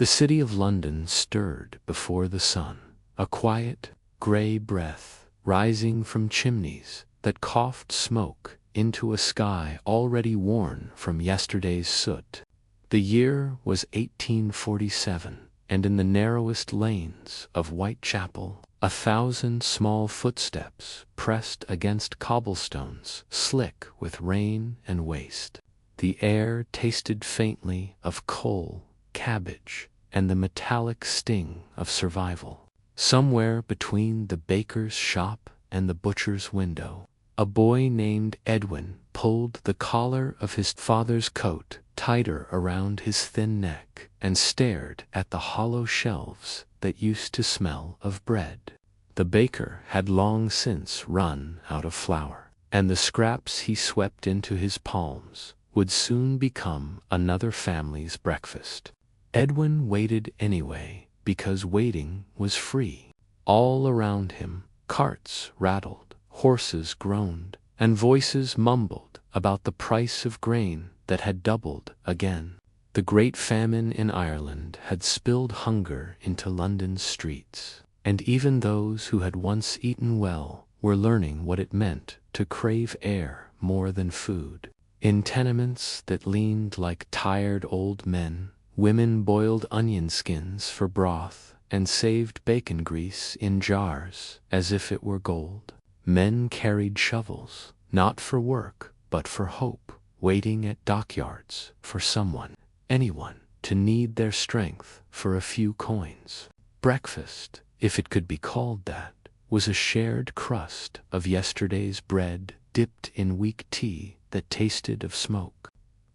The city of London stirred before the sun, a quiet, grey breath rising from chimneys that coughed smoke into a sky already worn from yesterday's soot. The year was 1847, and in the narrowest lanes of Whitechapel 1,000 small footsteps pressed against cobblestones slick with rain and waste. The air tasted faintly of coal, cabbage, and the metallic sting of survival. Somewhere between the baker's shop and the butcher's window, a boy named Edwin pulled the collar of his father's coat tighter around his thin neck and stared at the hollow shelves that used to smell of bread. The baker had long since run out of flour, and the scraps he swept into his palms would soon become another family's breakfast. Edwin waited anyway, because waiting was free. All around him, carts rattled, horses groaned, and voices mumbled about the price of grain that had doubled again. The great famine in Ireland had spilled hunger into London's streets, and even those who had once eaten well were learning what it meant to crave air more than food. In tenements that leaned like tired old men, women boiled onion skins for broth and saved bacon grease in jars as if it were gold. Men carried shovels, not for work, but for hope, waiting at dockyards for someone, anyone, to knead their strength for a few coins. Breakfast, if it could be called that, was a shared crust of yesterday's bread dipped in weak tea that tasted of smoke.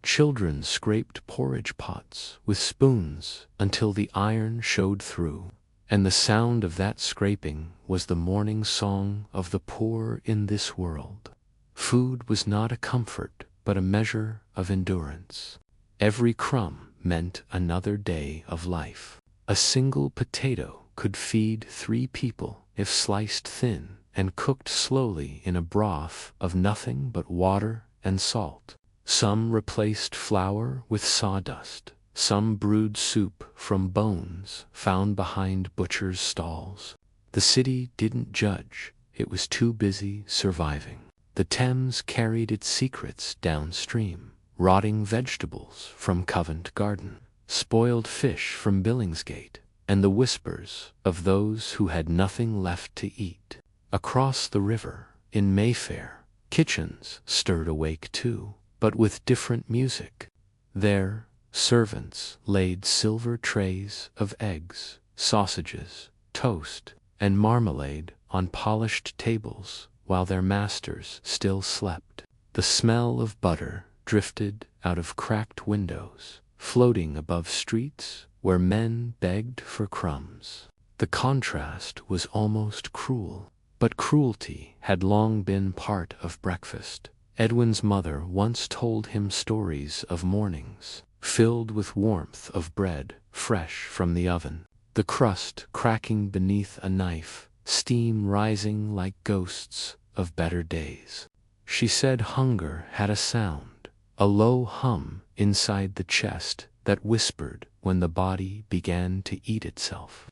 Children scraped porridge pots with spoons until the iron showed through, and the sound of that scraping was the morning song of the poor in this world. Food was not a comfort, but a measure of endurance. Every crumb meant another day of life. A single potato could feed 3 people if sliced thin and cooked slowly in a broth of nothing but water and salt. Some replaced flour with sawdust. Some brewed soup from bones found behind butchers' stalls. The city didn't judge. It was too busy surviving. The Thames carried its secrets downstream. Rotting vegetables from Covent Garden, spoiled fish from Billingsgate, and the whispers of those who had nothing left to eat. Across the river, in Mayfair, kitchens stirred awake too, but with different music. There, servants laid silver trays of eggs, sausages, toast, and marmalade on polished tables while their masters still slept. The smell of butter drifted out of cracked windows, floating above streets where men begged for crumbs. The contrast was almost cruel, but cruelty had long been part of breakfast. Edwin's mother once told him stories of mornings filled with warmth of bread fresh from the oven, the crust cracking beneath a knife, steam rising like ghosts of better days. She said hunger had a sound, a low hum inside the chest that whispered when the body began to eat itself.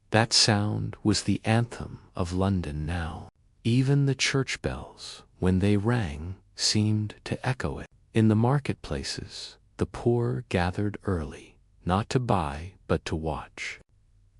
That sound was the anthem of London now. Even the church bells, when they rang, seemed to echo it. In the marketplaces, the poor gathered early, not to buy but to watch.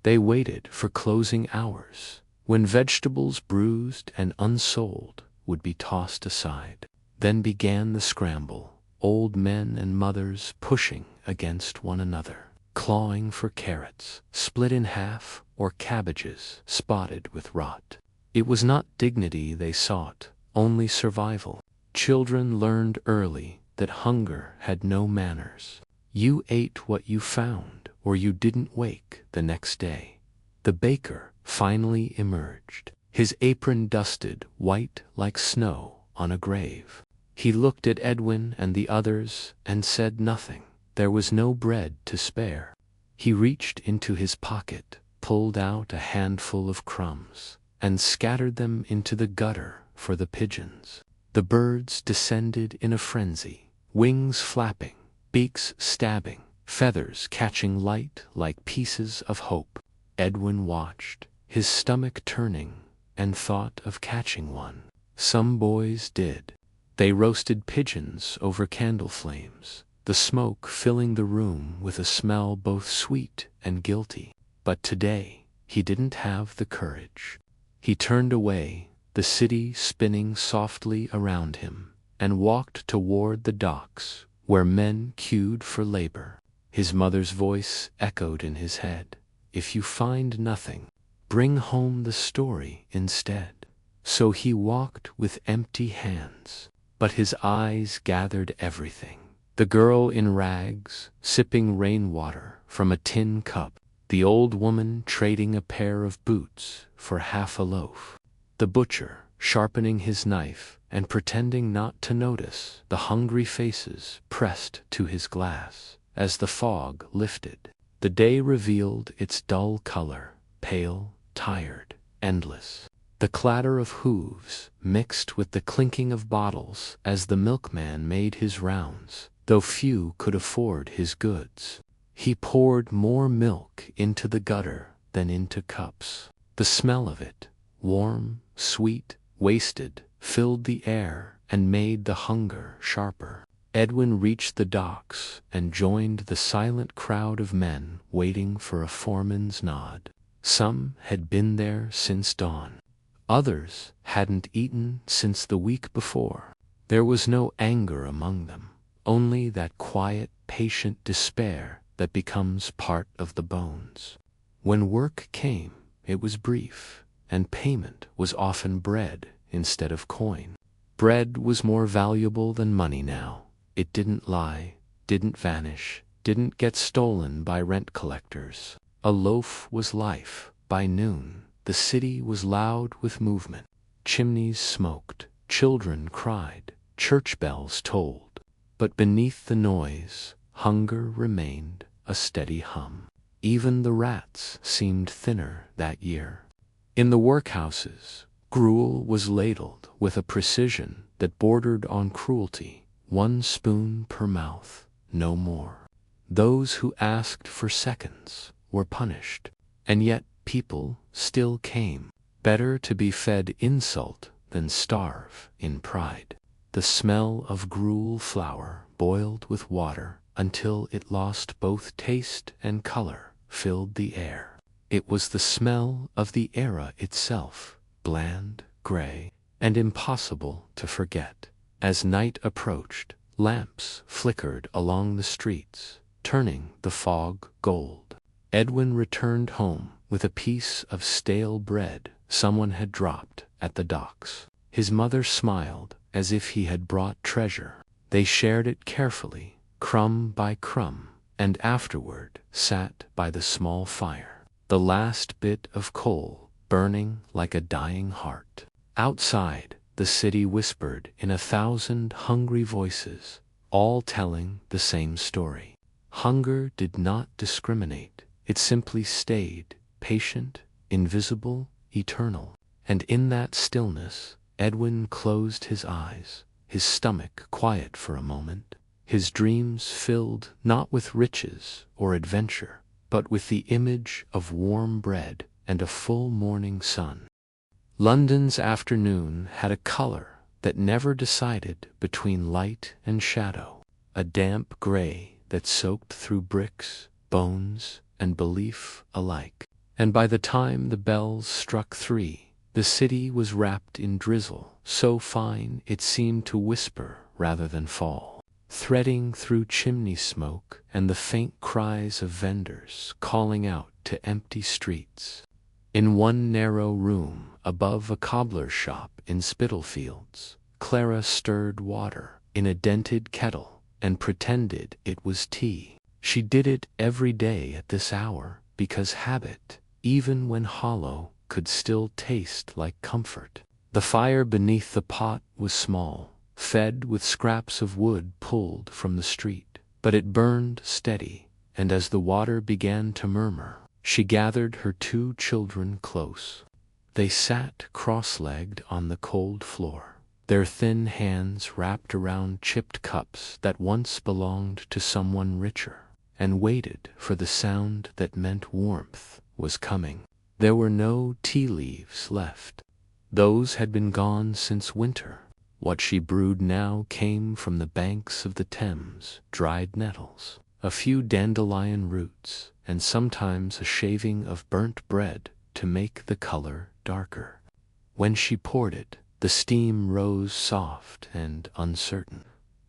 They waited for closing hours, when vegetables bruised and unsold would be tossed aside. Then began the scramble, old men and mothers pushing against one another, clawing for carrots, split in half, or cabbages spotted with rot. It was not dignity they sought, only survival. Children learned early that hunger had no manners. You ate what you found, or you didn't wake the next day. The baker finally emerged, his apron dusted white like snow on a grave. He looked at Edwin and the others and said nothing. There was no bread to spare. He reached into his pocket, pulled out a handful of crumbs, and scattered them into the gutter for the pigeons. The birds descended in a frenzy, wings flapping, beaks stabbing, feathers catching light like pieces of hope. Edwin watched, his stomach turning, and thought of catching one. Some boys did. They roasted pigeons over candle flames, the smoke filling the room with a smell both sweet and guilty. But today, he didn't have the courage. He turned away, the city spinning softly around him, and walked toward the docks, where men queued for labor. His mother's voice echoed in his head. If you find nothing, bring home the story instead. So he walked with empty hands, but his eyes gathered everything. The girl in rags, sipping rainwater from a tin cup. The old woman trading a pair of boots for half a loaf. The butcher sharpening his knife and pretending not to notice the hungry faces pressed to his glass. As the fog lifted, the day revealed its dull color, pale, tired, endless. The clatter of hooves mixed with the clinking of bottles as the milkman made his rounds, though few could afford his goods. He poured more milk into the gutter than into cups. The smell of it, warm, sweet, wasted, filled the air and made the hunger sharper. Edwin reached the docks and joined the silent crowd of men waiting for a foreman's nod. Some had been there since dawn. Others hadn't eaten since the week before. There was no anger among them, only that quiet, patient despair that becomes part of the bones. When work came, it was brief, and payment was often bread instead of coin. Bread was more valuable than money now. It didn't lie, didn't vanish, didn't get stolen by rent collectors. A loaf was life. By noon, the city was loud with movement. Chimneys smoked, children cried, church bells tolled. But beneath the noise, hunger remained a steady hum. Even the rats seemed thinner that year. In the workhouses, gruel was ladled with a precision that bordered on cruelty. 1 spoon per mouth, no more. Those who asked for seconds were punished, and yet people still came. Better to be fed insult than starve in pride. The smell of gruel flour boiled with water until it lost both taste and color filled the air. It was the smell of the era itself, bland, gray, and impossible to forget. As night approached, lamps flickered along the streets, turning the fog gold. Edwin returned home with a piece of stale bread someone had dropped at the docks. His mother smiled as if he had brought treasure. They shared it carefully, crumb by crumb, and afterward sat by the small fire, the last bit of coal burning like a dying heart. Outside, the city whispered in 1,000 hungry voices, all telling the same story. Hunger did not discriminate. It simply stayed, patient, invisible, eternal. And in that stillness, Edwin closed his eyes, his stomach quiet for a moment, his dreams filled not with riches or adventure, but with the image of warm bread and a full morning sun. London's afternoon had a color that never decided between light and shadow, a damp gray that soaked through bricks, bones, and belief alike. And by the time the bells struck 3, the city was wrapped in drizzle, so fine it seemed to whisper rather than fall, threading through chimney smoke and the faint cries of vendors calling out to empty streets. In one narrow room above a cobbler's shop in Spitalfields, Clara stirred water in a dented kettle and pretended it was tea. She did it every day at this hour because habit, even when hollow, could still taste like comfort. The fire beneath the pot was small, fed with scraps of wood pulled from the street, but it burned steady, and as the water began to murmur, she gathered her 2 children close. They sat cross-legged on the cold floor, their thin hands wrapped around chipped cups that once belonged to someone richer. and waited for the sound that meant warmth was coming. There were no tea leaves left. Those had been gone since winter. What she brewed now came from the banks of the Thames, dried nettles, a few dandelion roots, and sometimes a shaving of burnt bread to make the color darker. When she poured it, the steam rose soft and uncertain,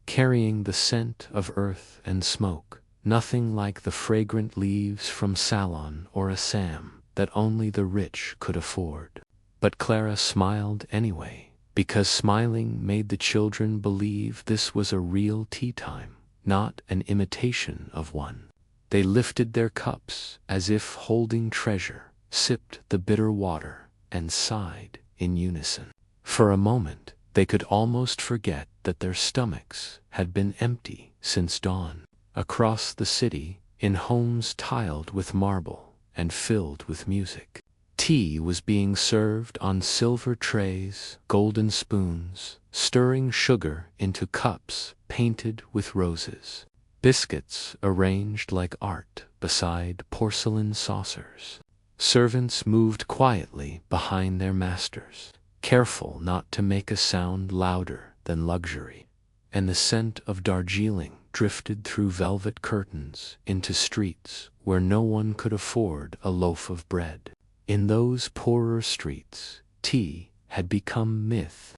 carrying the scent of earth and smoke, nothing like the fragrant leaves from Ceylon or Assam that only the rich could afford. But Clara smiled anyway, because smiling made the children believe this was a real tea time, not an imitation of one. They lifted their cups as if holding treasure, sipped the bitter water, and sighed in unison. For a moment, they could almost forget that their stomachs had been empty since dawn. Across the city, in homes tiled with marble and filled with music, tea was being served on silver trays, golden spoons, stirring sugar into cups painted with roses, biscuits arranged like art beside porcelain saucers. Servants moved quietly behind their masters, careful not to make a sound louder than luxury, and the scent of Darjeeling drifted through velvet curtains into streets where no one could afford a loaf of bread. In those poorer streets, tea had become myth.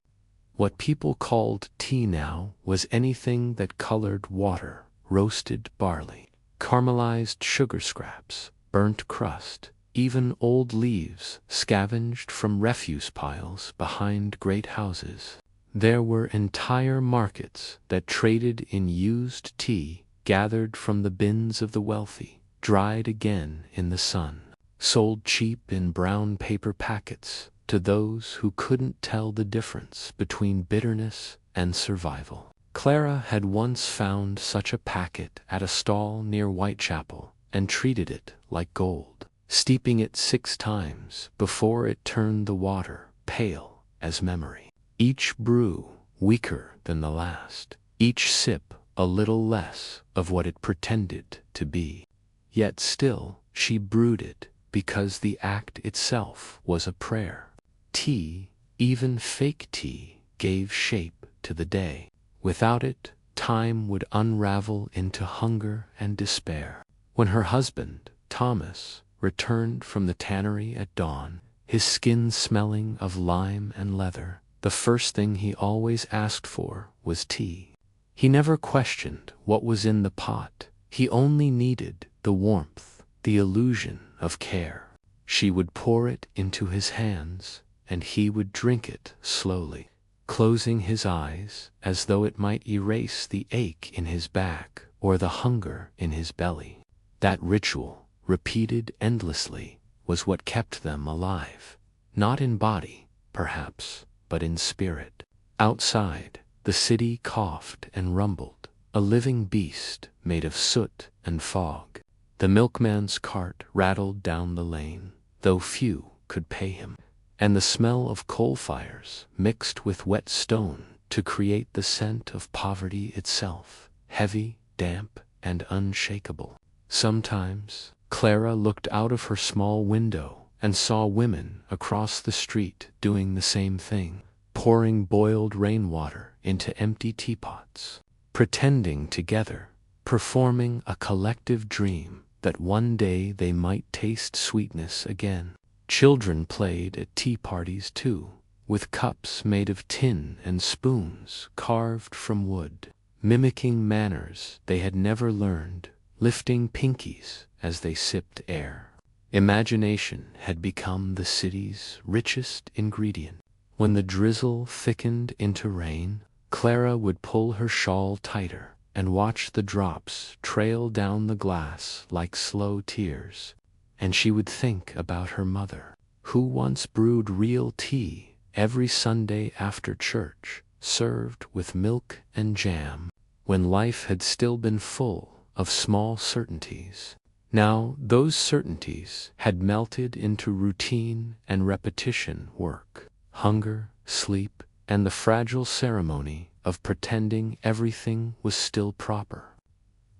What people called tea now was anything that colored water, roasted barley, caramelized sugar scraps, burnt crust, even old leaves scavenged from refuse piles behind great houses. There were entire markets that traded in used tea gathered from the bins of the wealthy, dried again in the sun, sold cheap in brown paper packets to those who couldn't tell the difference between bitterness and survival. Clara had once found such a packet at a stall near Whitechapel and treated it like gold, steeping it 6 times before it turned the water pale as memory. Each brew weaker than the last, each sip a little less of what it pretended to be. Yet still she brewed it because the act itself was a prayer. Tea, even fake tea, gave shape to the day. Without it, time would unravel into hunger and despair. When her husband, Thomas, returned from the tannery at dawn, his skin smelling of lime and leather, the first thing he always asked for was tea. He never questioned what was in the pot. He only needed the warmth, the illusion of care. She would pour it into his hands, and he would drink it slowly, closing his eyes as though it might erase the ache in his back or the hunger in his belly. That ritual, repeated endlessly, was what kept them alive, not in body, perhaps, but in spirit. Outside, the city coughed and rumbled, a living beast made of soot and fog. The milkman's cart rattled down the lane, though few could pay him, and the smell of coal fires mixed with wet stone to create the scent of poverty itself, heavy, damp, and unshakable. Sometimes, Clara looked out of her small window and saw women across the street doing the same thing, pouring boiled rainwater into empty teapots, pretending together, performing a collective dream that one day they might taste sweetness again. Children played at tea parties too, with cups made of tin and spoons carved from wood, mimicking manners they had never learned, lifting pinkies as they sipped air. Imagination had become the city's richest ingredient. When the drizzle thickened into rain, Clara would pull her shawl tighter and watch the drops trail down the glass like slow tears. And she would think about her mother, who once brewed real tea every Sunday after church, served with milk and jam, when life had still been full of small certainties. Now those certainties had melted into routine and repetition work, hunger, sleep, and the fragile ceremony of pretending everything was still proper.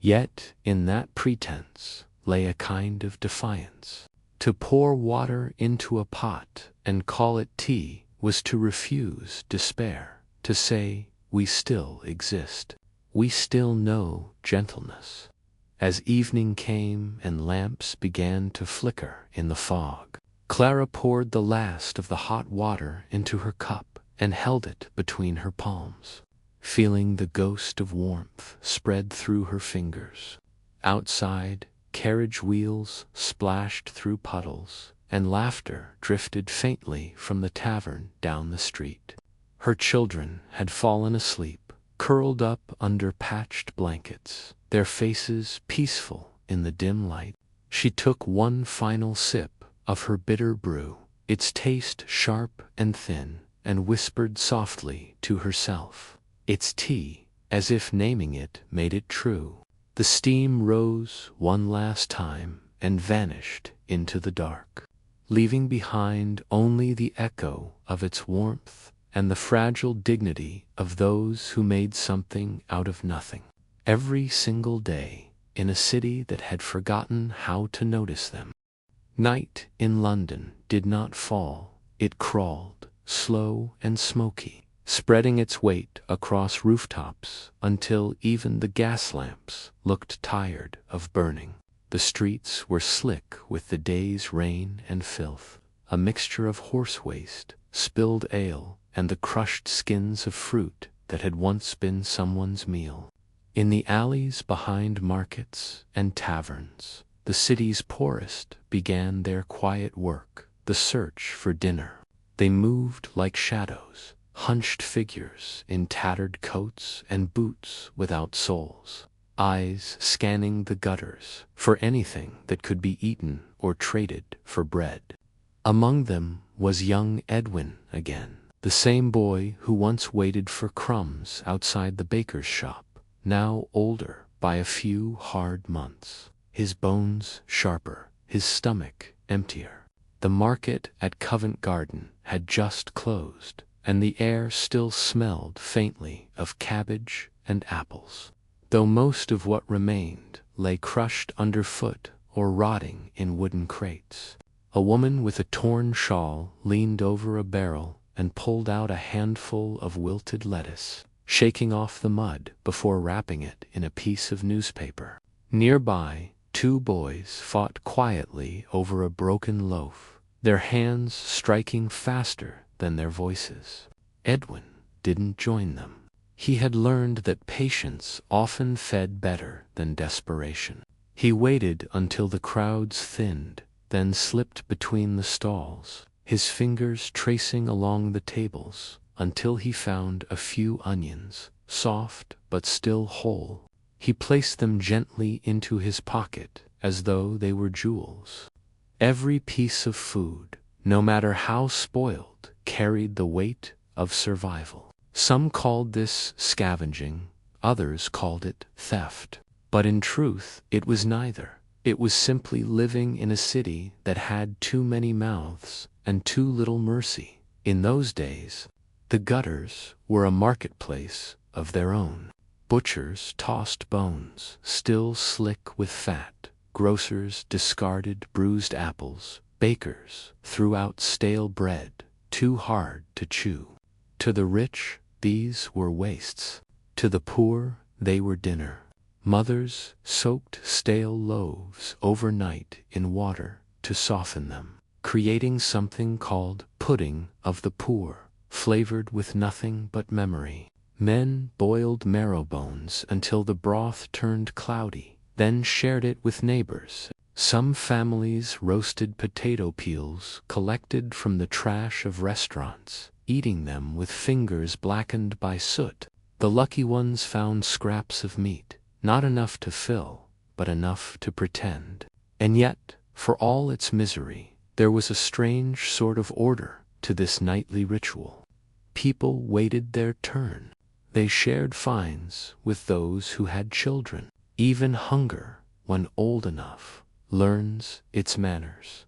Yet in that pretense lay a kind of defiance. To pour water into a pot and call it tea was to refuse despair, to say, we still exist. We still know gentleness. As evening came and lamps began to flicker in the fog, Clara poured the last of the hot water into her cup and held it between her palms, feeling the ghost of warmth spread through her fingers. Outside, carriage wheels splashed through puddles, and laughter drifted faintly from the tavern down the street. Her children had fallen asleep, curled up under patched blankets, their faces peaceful in the dim light. She took one final sip of her bitter brew, its taste sharp and thin, and whispered softly to herself, "It's tea," as if naming it made it true. The steam rose one last time and vanished into the dark, leaving behind only the echo of its warmth and the fragile dignity of those who made something out of nothing. Every single day, in a city that had forgotten how to notice them. Night in London did not fall, it crawled, slow and smoky, spreading its weight across rooftops until even the gas lamps looked tired of burning. The streets were slick with the day's rain and filth, a mixture of horse waste, spilled ale, and the crushed skins of fruit that had once been someone's meal. In the alleys behind markets and taverns, the city's poorest began their quiet work, the search for dinner. They moved like shadows, hunched figures in tattered coats and boots without soles, eyes scanning the gutters for anything that could be eaten or traded for bread. Among them was young Edwin again, the same boy who once waited for crumbs outside the baker's shop, now older by a few hard months, his bones sharper, his stomach emptier. The market at Covent Garden had just closed, and the air still smelled faintly of cabbage and apples, though most of what remained lay crushed underfoot or rotting in wooden crates. A woman with a torn shawl leaned over a barrel and pulled out a handful of wilted lettuce, shaking off the mud before wrapping it in a piece of newspaper. Nearby, two boys fought quietly over a broken loaf, their hands striking faster than their voices. Edwin didn't join them. He had learned that patience often fed better than desperation. He waited until the crowds thinned, then slipped between the stalls, his fingers tracing along the tables until he found a few onions, soft but still whole. He placed them gently into his pocket as though they were jewels. Every piece of food, no matter how spoiled, carried the weight of survival. Some called this scavenging, others called it theft. But in truth, it was neither. It was simply living in a city that had too many mouths and too little mercy. In those days, the gutters were a marketplace of their own. Butchers tossed bones, still slick with fat. Grocers discarded bruised apples. Bakers threw out stale bread, too hard to chew. To the rich, these were wastes. To the poor, they were dinner. Mothers soaked stale loaves overnight in water to soften them, creating something called pudding of the poor, flavored with nothing but memory. Men boiled marrow bones until the broth turned cloudy, then shared it with neighbors. Some families roasted potato peels collected from the trash of restaurants, eating them with fingers blackened by soot. The lucky ones found scraps of meat, not enough to fill, but enough to pretend. And yet, for all its misery, there was a strange sort of order to this nightly ritual. People waited their turn. They shared finds with those who had children. Even hunger, when old enough, learns its manners.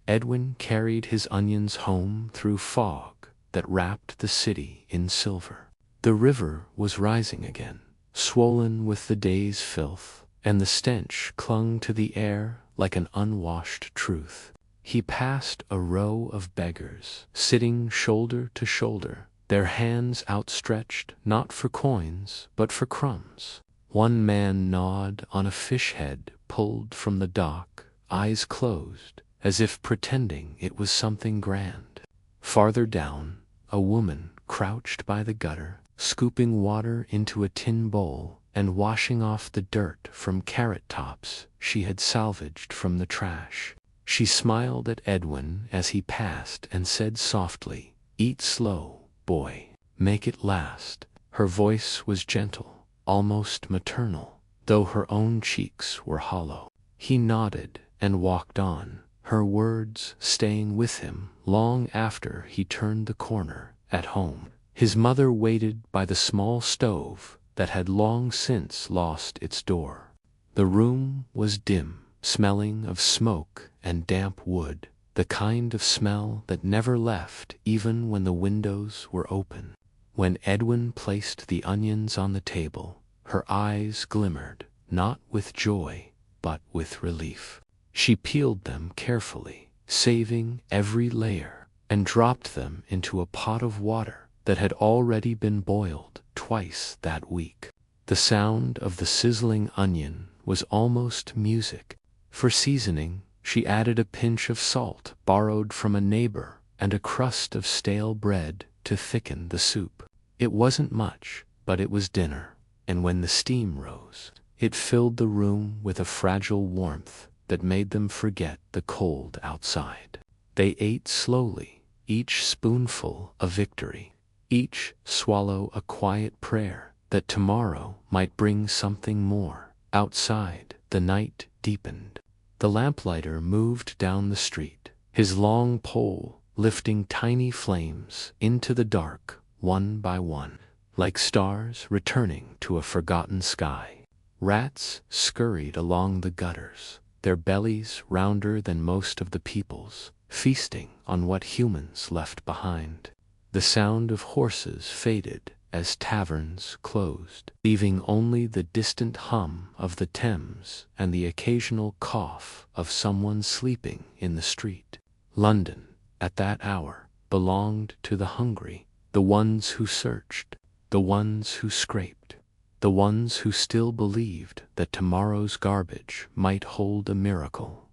Edwin carried his onions home through fog that wrapped the city in silver. The river was rising again, swollen with the day's filth, and the stench clung to the air like an unwashed truth. He passed a row of beggars, sitting shoulder to shoulder, their hands outstretched not for coins but for crumbs. One man gnawed on a fish head pulled from the dock, eyes closed, as if pretending it was something grand. Farther down, a woman crouched by the gutter, scooping water into a tin bowl and washing off the dirt from carrot tops she had salvaged from the trash. She smiled at Edwin as he passed and said softly, "Eat slow, boy. Make it last." Her voice was gentle, almost maternal, though her own cheeks were hollow. He nodded and walked on, her words staying with him long after he turned the corner at home. His mother waited by the small stove that had long since lost its door. The room was dim, smelling of smoke and damp wood, the kind of smell that never left even when the windows were open. When Edwin placed the onions on the table, her eyes glimmered, not with joy, but with relief. She peeled them carefully, saving every layer, and dropped them into a pot of water that had already been boiled twice that week. The sound of the sizzling onion was almost music. For seasoning, she added a pinch of salt borrowed from a neighbor and a crust of stale bread to thicken the soup. It wasn't much, but it was dinner, and when the steam rose, it filled the room with a fragile warmth that made them forget the cold outside. They ate slowly, each spoonful a victory, each swallow a quiet prayer that tomorrow might bring something more. Outside, the night deepened. The lamplighter moved down the street, his long pole lifting tiny flames into the dark, one by one, like stars returning to a forgotten sky. Rats scurried along the gutters, their bellies rounder than most of the people's, feasting on what humans left behind. The sound of horses faded as taverns closed, leaving only the distant hum of the Thames and the occasional cough of someone sleeping in the street. London, at that hour, belonged to the hungry, the ones who searched, the ones who scraped, the ones who still believed that tomorrow's garbage might hold a miracle.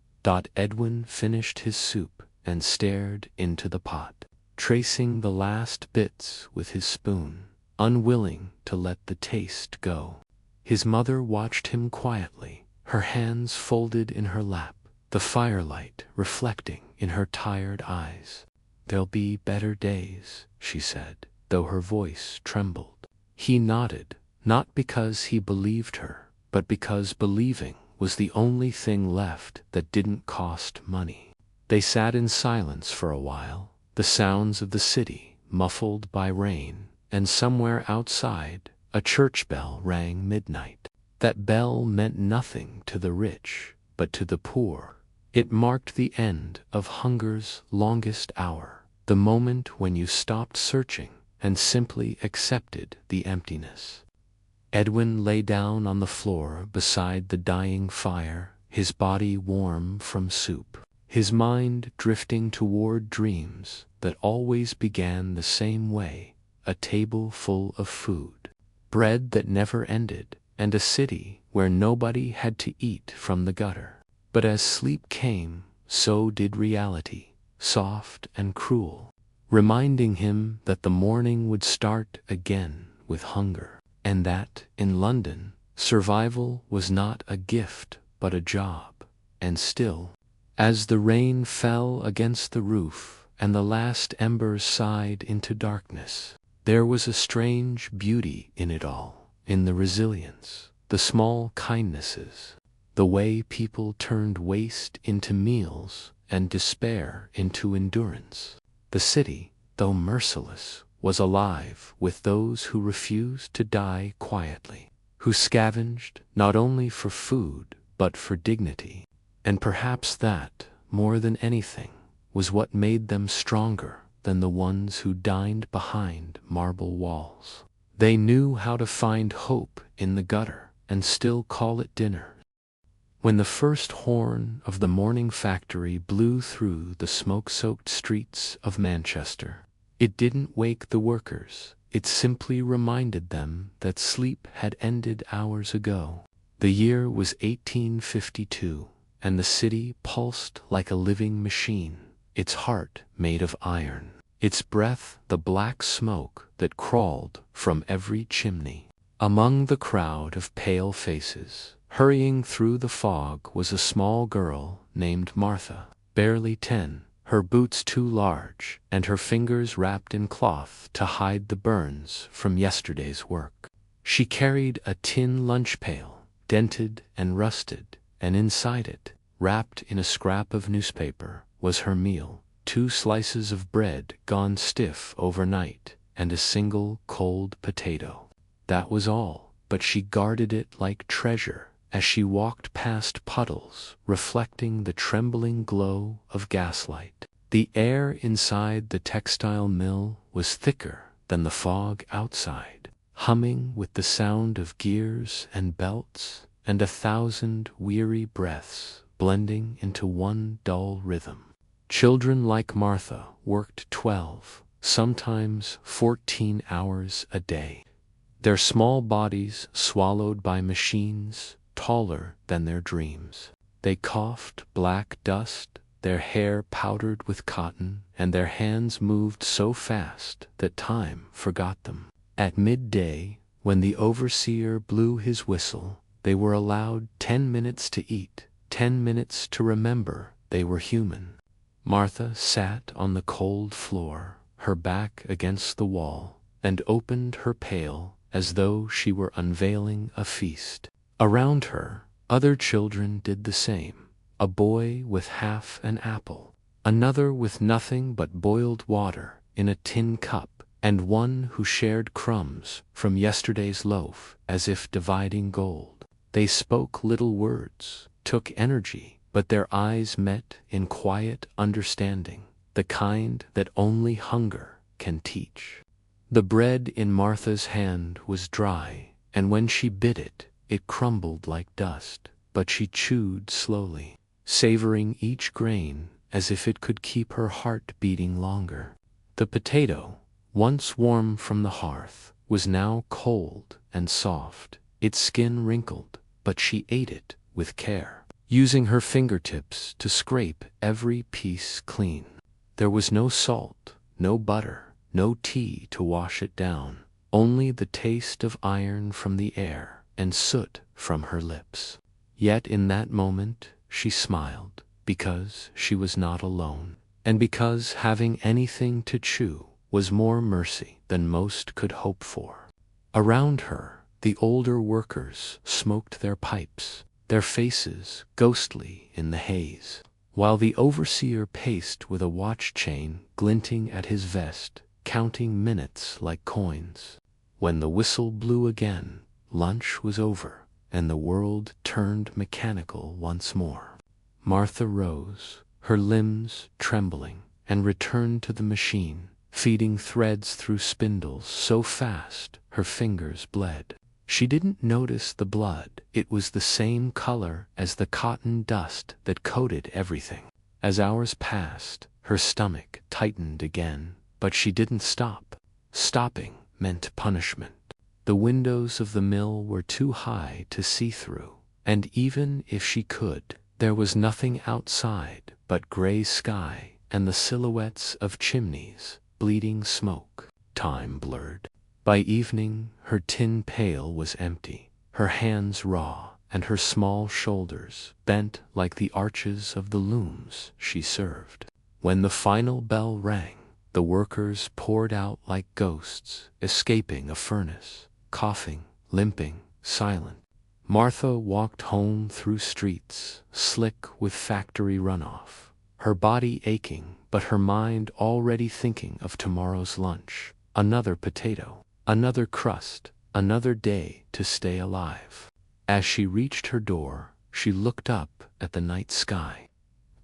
Edwin finished his soup and stared into the pot, tracing the last bits with his spoon, unwilling to let the taste go. His mother watched him quietly, her hands folded in her lap, the firelight reflecting in her tired eyes. "There'll be better days," she said, though her voice trembled. He nodded, not because he believed her, but because believing was the only thing left that didn't cost money. They sat in silence for a while, the sounds of the city muffled by rain, and somewhere outside a church bell rang midnight. That bell meant nothing to the rich, but to the poor. It marked the end of hunger's longest hour, the moment when you stopped searching and simply accepted the emptiness. Edwin lay down on the floor beside the dying fire, his body warm from soup, his mind drifting toward dreams that always began the same way, a table full of food, bread that never ended, and a city where nobody had to eat from the gutter. But as sleep came, so did reality, soft and cruel, reminding him that the morning would start again with hunger, and that, in London, survival was not a gift but a job. And still, as the rain fell against the roof and the last embers sighed into darkness, there was a strange beauty in it all, in the resilience, the small kindnesses, the way people turned waste into meals and despair into endurance. The city, though merciless, was alive with those who refused to die quietly, who scavenged not only for food but for dignity. And perhaps that, more than anything, was what made them stronger than the ones who dined behind marble walls. They knew how to find hope in the gutter and still call it dinner, When the first horn of the morning factory blew through the smoke-soaked streets of Manchester, it didn't wake the workers, it simply reminded them that sleep had ended hours ago. The year was 1852, and the city pulsed like a living machine, its heart made of iron, its breath the black smoke that crawled from every chimney. Among the crowd of pale faces, hurrying through the fog, was a small girl named Martha, barely 10, her boots too large, and her fingers wrapped in cloth to hide the burns from yesterday's work. She carried a tin lunch pail, dented and rusted, and inside it, wrapped in a scrap of newspaper, was her meal: 2 slices of bread gone stiff overnight, and a single cold potato. That was all, but she guarded it like treasure as she walked past puddles reflecting the trembling glow of gaslight. The air inside the textile mill was thicker than the fog outside, humming with the sound of gears and belts, and 1,000 weary breaths blending into one dull rhythm. Children like Martha worked 12, sometimes 14 hours a day, their small bodies swallowed by machines taller than their dreams. They coughed black dust, their hair powdered with cotton, and their hands moved so fast that time forgot them. At midday, when the overseer blew his whistle, they were allowed 10 minutes to eat, 10 minutes to remember they were human. Martha sat on the cold floor, her back against the wall, and opened her pail as though she were unveiling a feast. Around her, other children did the same: a boy with half an apple, another with nothing but boiled water in a tin cup, and one who shared crumbs from yesterday's loaf as if dividing gold. They spoke little words, took energy, but their eyes met in quiet understanding, the kind that only hunger can teach. The bread in Martha's hand was dry, and when she bit it, it crumbled like dust, but she chewed slowly, savoring each grain as if it could keep her heart beating longer. The potato, once warm from the hearth, was now cold and soft, its skin wrinkled, but she ate it with care, using her fingertips to scrape every piece clean. There was no salt, no butter, no tea to wash it down, only the taste of iron from the air and soot from her lips. Yet in that moment she smiled, because she was not alone, and because having anything to chew was more mercy than most could hope for. Around her, the older workers smoked their pipes, their faces ghostly in the haze, while the overseer paced with a watch chain glinting at his vest, counting minutes like coins. When the whistle blew again, lunch was over, and the world turned mechanical once more. Martha rose, her limbs trembling, and returned to the machine, feeding threads through spindles so fast her fingers bled. She didn't notice the blood, it was the same color as the cotton dust that coated everything. As hours passed, her stomach tightened again, but she didn't stop. Stopping meant punishment. The windows of the mill were too high to see through, and even if she could, there was nothing outside but gray sky and the silhouettes of chimneys, bleeding smoke. Time blurred. By evening, her tin pail was empty, her hands raw, and her small shoulders bent like the arches of the looms she served. When the final bell rang, the workers poured out like ghosts escaping a furnace, coughing, limping, silent. Martha walked home through streets slick with factory runoff, her body aching but her mind already thinking of tomorrow's lunch: another potato, another crust, another day to stay alive. As she reached her door, she looked up at the night sky,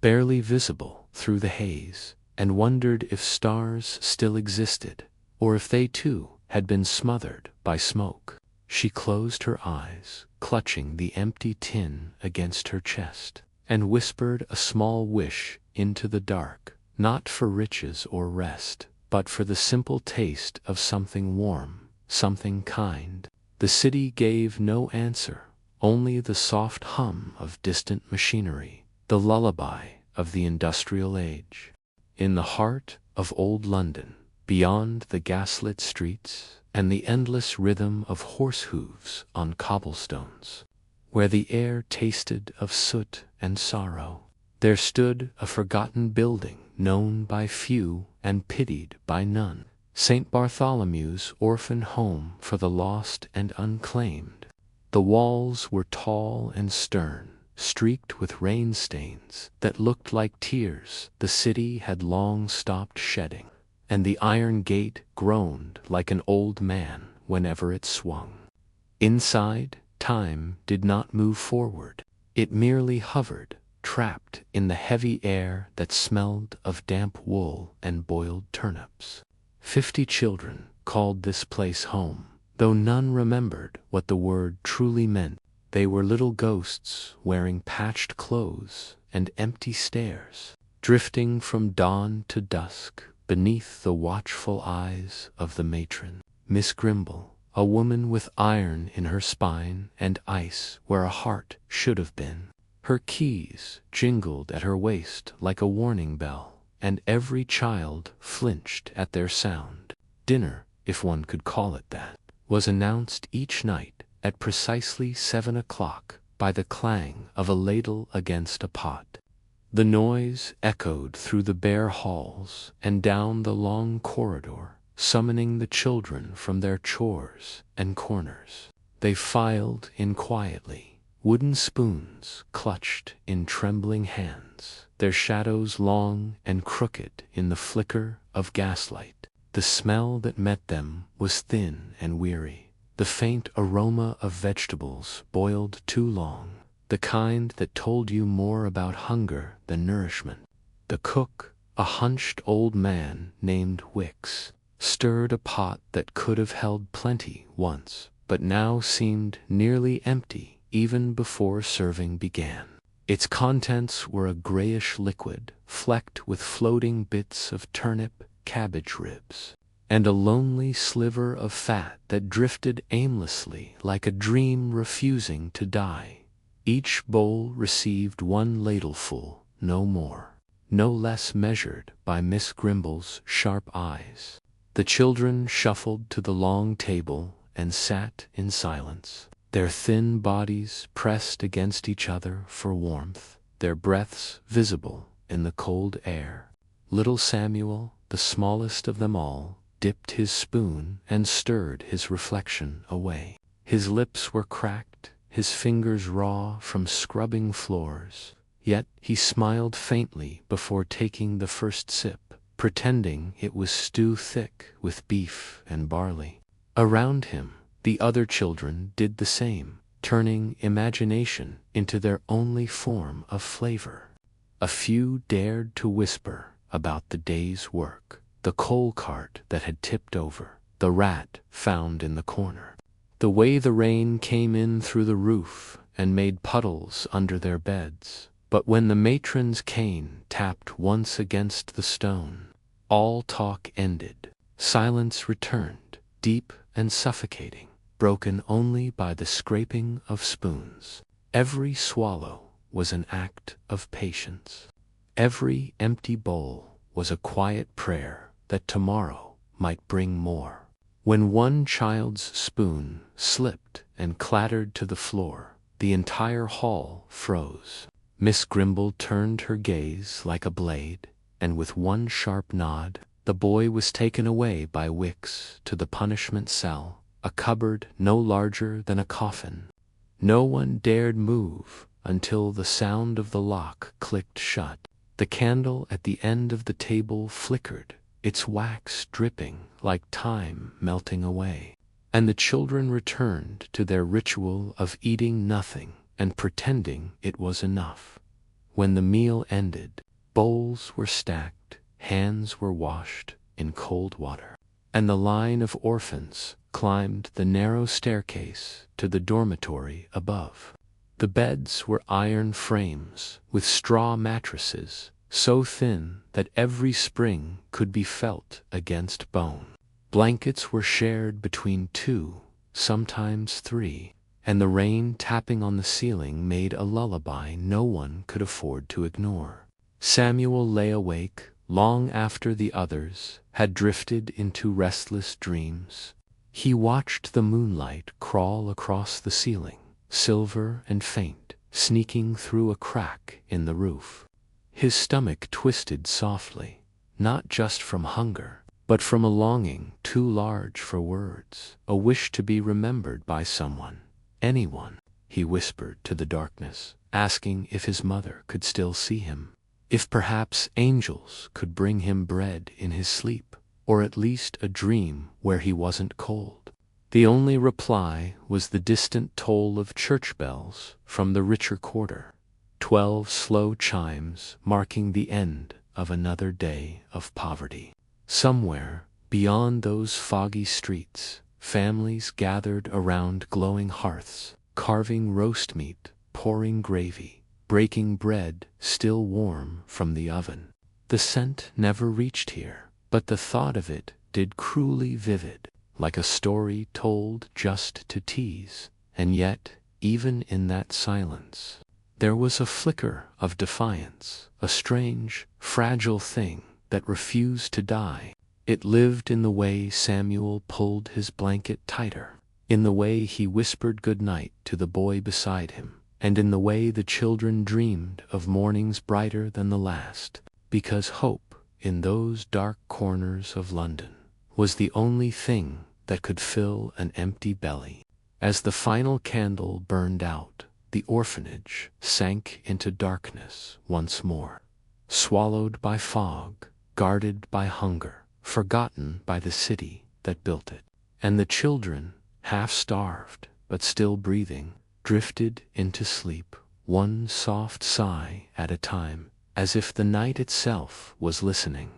barely visible through the haze, and wondered if stars still existed, or if they too had been smothered by smoke. She closed her eyes, clutching the empty tin against her chest, and whispered a small wish into the dark, not for riches or rest, but for the simple taste of something warm, something kind. The city gave no answer, only the soft hum of distant machinery, the lullaby of the industrial age. In the heart of old London, beyond the gaslit streets and the endless rhythm of horse hooves on cobblestones, where the air tasted of soot and sorrow, there stood a forgotten building known by few and pitied by none, St. Bartholomew's orphan home for the lost and unclaimed. The walls were tall and stern, streaked with rain stains that looked like tears the city had long stopped shedding, and the iron gate groaned like an old man whenever it swung. Inside, time did not move forward. It merely hovered, trapped in the heavy air that smelled of damp wool and boiled turnips. 50 children called this place home, though none remembered what the word truly meant. They were little ghosts wearing patched clothes and empty stares, drifting from dawn to dusk beneath the watchful eyes of the matron, Miss Grimble, a woman with iron in her spine and ice where a heart should have been. Her keys jingled at her waist like a warning bell, and every child flinched at their sound. Dinner, if one could call it that, was announced each night at precisely 7 o'clock by the clang of a ladle against a pot. The noise echoed through the bare halls and down the long corridor, summoning the children from their chores and corners. They filed in quietly, wooden spoons clutched in trembling hands, their shadows long and crooked in the flicker of gaslight. The smell that met them was thin and weary, the faint aroma of vegetables boiled too long, the kind that told you more about hunger than nourishment. The cook, a hunched old man named Wicks, stirred a pot that could have held plenty once, but now seemed nearly empty even before serving began. Its contents were a grayish liquid, flecked with floating bits of turnip, cabbage ribs, and a lonely sliver of fat that drifted aimlessly like a dream refusing to die. Each bowl received one ladleful, no more, no less measured by Miss Grimble's sharp eyes. The children shuffled to the long table and sat in silence, their thin bodies pressed against each other for warmth, their breaths visible in the cold air. Little Samuel, the smallest of them all, dipped his spoon and stirred his reflection away. His lips were cracked, his fingers raw from scrubbing floors, yet he smiled faintly before taking the first sip, pretending it was stew thick with beef and barley. Around him, the other children did the same, turning imagination into their only form of flavor. A few dared to whisper about the day's work, the coal cart that had tipped over, the rat found in the corner, the way the rain came in through the roof and made puddles under their beds. But when the matron's cane tapped once against the stone, all talk ended. Silence returned, deep and suffocating, broken only by the scraping of spoons. Every swallow was an act of patience. Every empty bowl was a quiet prayer that tomorrow might bring more. When one child's spoon slipped and clattered to the floor, the entire hall froze. Miss Grimble turned her gaze like a blade, and with one sharp nod, the boy was taken away by Wicks to the punishment cell, a cupboard no larger than a coffin. No one dared move until the sound of the lock clicked shut. The candle at the end of the table flickered, its wax dripping like time melting away, and the children returned to their ritual of eating nothing and pretending it was enough. When the meal ended, bowls were stacked, hands were washed in cold water, and the line of orphans climbed the narrow staircase to the dormitory above. The beds were iron frames with straw mattresses, so thin that every spring could be felt against bone. Blankets were shared between two, sometimes three, and the rain tapping on the ceiling made a lullaby no one could afford to ignore. Samuel lay awake long after the others had drifted into restless dreams. He watched the moonlight crawl across the ceiling, silver and faint, sneaking through a crack in the roof. His stomach twisted softly, not just from hunger, but from a longing too large for words, a wish to be remembered by someone, anyone. He whispered to the darkness, asking if his mother could still see him, if perhaps angels could bring him bread in his sleep, or at least a dream where he wasn't cold. The only reply was the distant toll of church bells from the richer quarter, 12 slow chimes marking the end of another day of poverty. Somewhere beyond those foggy streets, families gathered around glowing hearths, carving roast meat, pouring gravy, breaking bread still warm from the oven. The scent never reached here, but the thought of it did, cruelly vivid, like a story told just to tease. And yet, even in that silence, there was a flicker of defiance, a strange, fragile thing that refused to die. It lived in the way Samuel pulled his blanket tighter, in the way he whispered good night to the boy beside him, and in the way the children dreamed of mornings brighter than the last, because hope, in those dark corners of London, was the only thing that could fill an empty belly. As the final candle burned out, the orphanage sank into darkness once more, swallowed by fog, guarded by hunger, forgotten by the city that built it. And the children, half-starved but still breathing, drifted into sleep, one soft sigh at a time, as if the night itself was listening.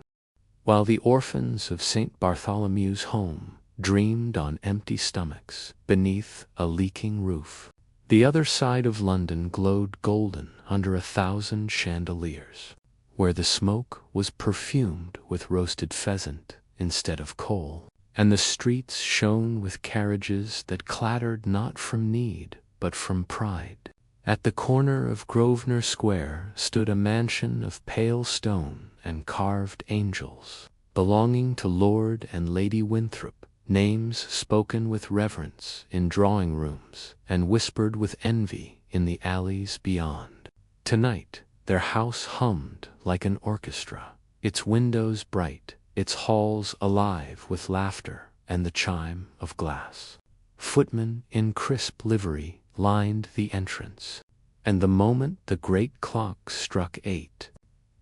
While the orphans of St. Bartholomew's home dreamed on empty stomachs beneath a leaking roof, the other side of London glowed golden under 1,000 chandeliers, where the smoke was perfumed with roasted pheasant instead of coal, and the streets shone with carriages that clattered not from need but from pride. At the corner of Grosvenor Square stood a mansion of pale stone and carved angels, belonging to Lord and Lady Winthrop, names spoken with reverence in drawing rooms and whispered with envy in the alleys beyond. Tonight, their house hummed like an orchestra, its windows bright, its halls alive with laughter and the chime of glass. Footmen in crisp livery lined the entrance, and the moment the great clock struck 8,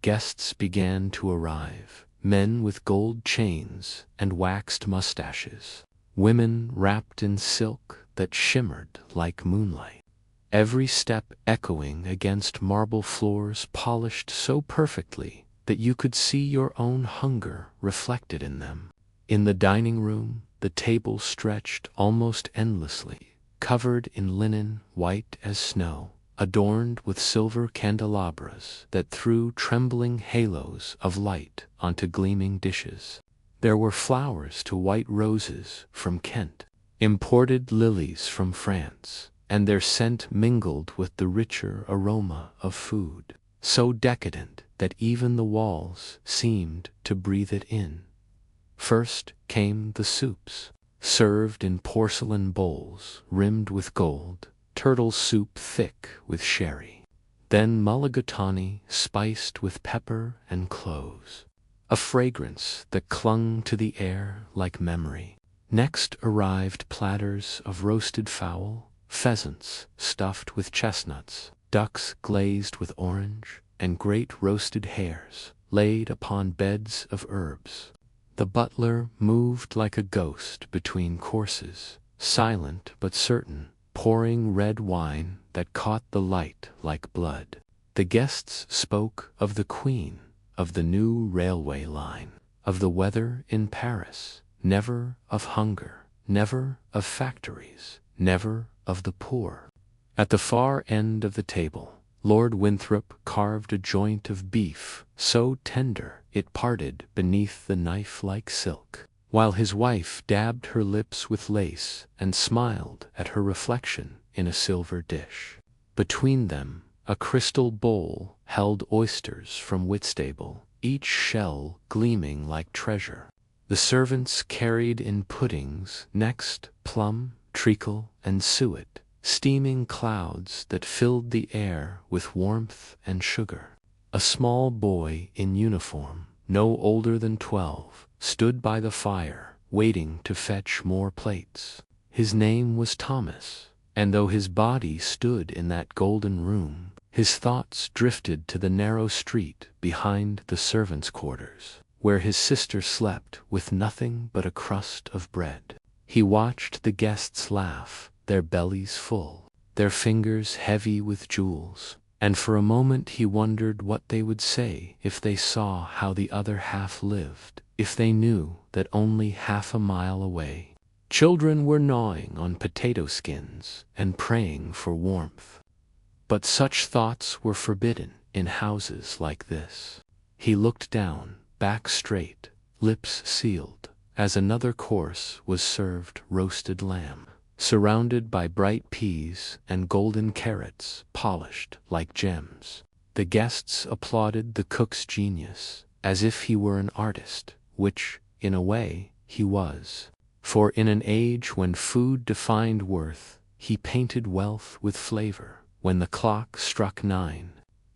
guests began to arrive, men with gold chains and waxed mustaches, women wrapped in silk that shimmered like moonlight, every step echoing against marble floors polished so perfectly that you could see your own hunger reflected in them. In the dining room, the tables stretched almost endlessly, covered in linen white as snow, adorned with silver candelabras that threw trembling halos of light onto gleaming dishes. There were flowers to white roses from Kent, imported lilies from France, and their scent mingled with the richer aroma of food, so decadent that even the walls seemed to breathe it in. First came the soups, served in porcelain bowls rimmed with gold, turtle soup thick with sherry, then mulligatawny spiced with pepper and cloves, a fragrance that clung to the air like memory. Next arrived platters of roasted fowl, pheasants stuffed with chestnuts, ducks glazed with orange, and great roasted hares laid upon beds of herbs. The butler moved like a ghost between courses, silent but certain, pouring red wine that caught the light like blood. The guests spoke of the Queen, of the new railway line, of the weather in Paris, never of hunger, never of factories, never of the poor. At the far end of the table, Lord Winthrop carved a joint of beef so tender it parted beneath the knife like silk, while his wife dabbed her lips with lace and smiled at her reflection in a silver dish. Between them, a crystal bowl held oysters from Whitstable, each shell gleaming like treasure. The servants carried in puddings, next plum, treacle, and suet, steaming clouds that filled the air with warmth and sugar. A small boy in uniform, no older than 12, stood by the fire, waiting to fetch more plates. His name was Thomas, and though his body stood in that golden room, his thoughts drifted to the narrow street behind the servants' quarters, where his sister slept with nothing but a crust of bread. He watched the guests laugh, their bellies full, their fingers heavy with jewels, and for a moment he wondered what they would say if they saw how the other half lived, if they knew that only half a mile away children were gnawing on potato skins and praying for warmth. But such thoughts were forbidden in houses like this. He looked down, back straight, lips sealed, as another course was served: roasted lamb, surrounded by bright peas and golden carrots polished like gems. The guests applauded the cook's genius, as if he were an artist, which, in a way, he was. For in an age when food defined worth, he painted wealth with flavor. When the clock struck 9,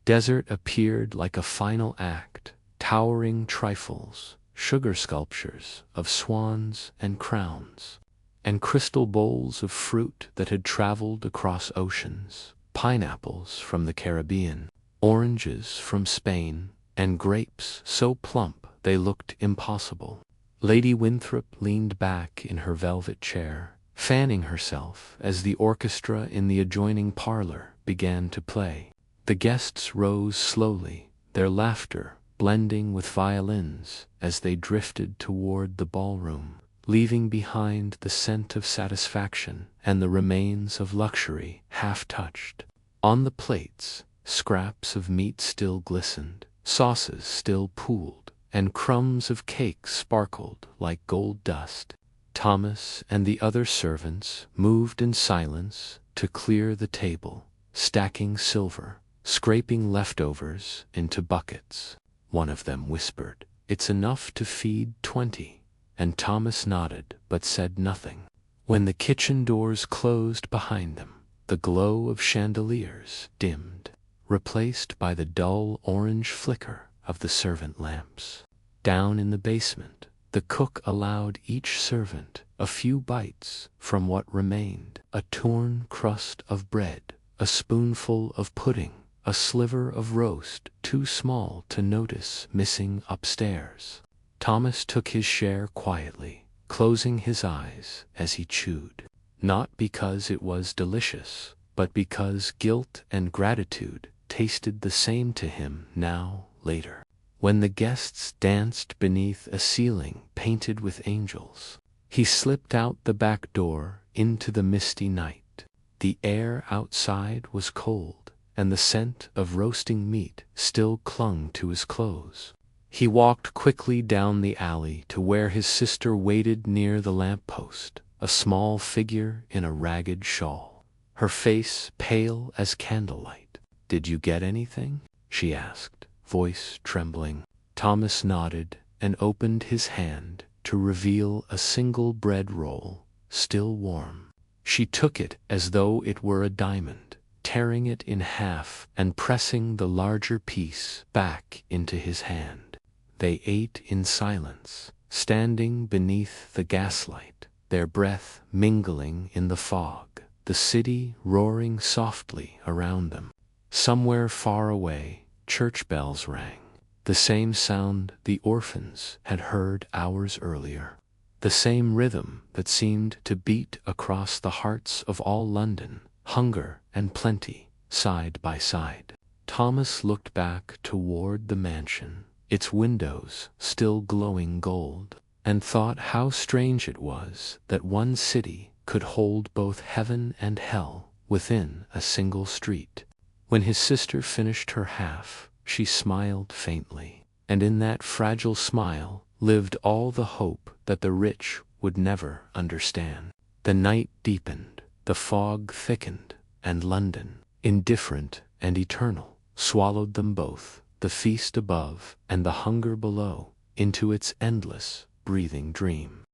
dessert appeared like a final act, towering trifles, sugar sculptures of swans and crowns, and crystal bowls of fruit that had traveled across oceans, pineapples from the Caribbean, oranges from Spain, and grapes so plump they looked impossible. Lady Winthrop leaned back in her velvet chair, fanning herself as the orchestra in the adjoining parlor began to play. The guests rose slowly, their laughter blending with violins as they drifted toward the ballroom, leaving behind the scent of satisfaction and the remains of luxury half-touched. On the plates, scraps of meat still glistened, sauces still pooled, and crumbs of cake sparkled like gold dust. Thomas and the other servants moved in silence to clear the table, stacking silver, scraping leftovers into buckets. One of them whispered, "It's enough to feed 20." And Thomas nodded but said nothing. When the kitchen doors closed behind them, the glow of chandeliers dimmed, replaced by the dull orange flicker of the servant lamps. Down in the basement, the cook allowed each servant a few bites from what remained: a torn crust of bread, a spoonful of pudding, a sliver of roast too small to notice missing upstairs. Thomas took his share quietly, closing his eyes as he chewed, not because it was delicious, but because guilt and gratitude tasted the same to him now, later, when the guests danced beneath a ceiling painted with angels. He slipped out the back door into the misty night. The air outside was cold, and the scent of roasting meat still clung to his clothes. He walked quickly down the alley to where his sister waited near the lamp-post, a small figure in a ragged shawl, her face pale as candlelight. "Did you get anything?" she asked, voice trembling. Thomas nodded and opened his hand to reveal a single bread roll, still warm. She took it as though it were a diamond, tearing it in half and pressing the larger piece back into his hand. They ate in silence, standing beneath the gaslight, their breath mingling in the fog, the city roaring softly around them. Somewhere far away, church bells rang, the same sound the orphans had heard hours earlier, the same rhythm that seemed to beat across the hearts of all London, hunger and plenty, side by side. Thomas looked back toward the mansion, its windows still glowing gold, and thought how strange it was that one city could hold both heaven and hell within a single street. When his sister finished her half, she smiled faintly, and in that fragile smile lived all the hope that the rich would never understand. The night deepened, the fog thickened, and London, indifferent and eternal, swallowed them both, the feast above and the hunger below, into its endless, breathing dream.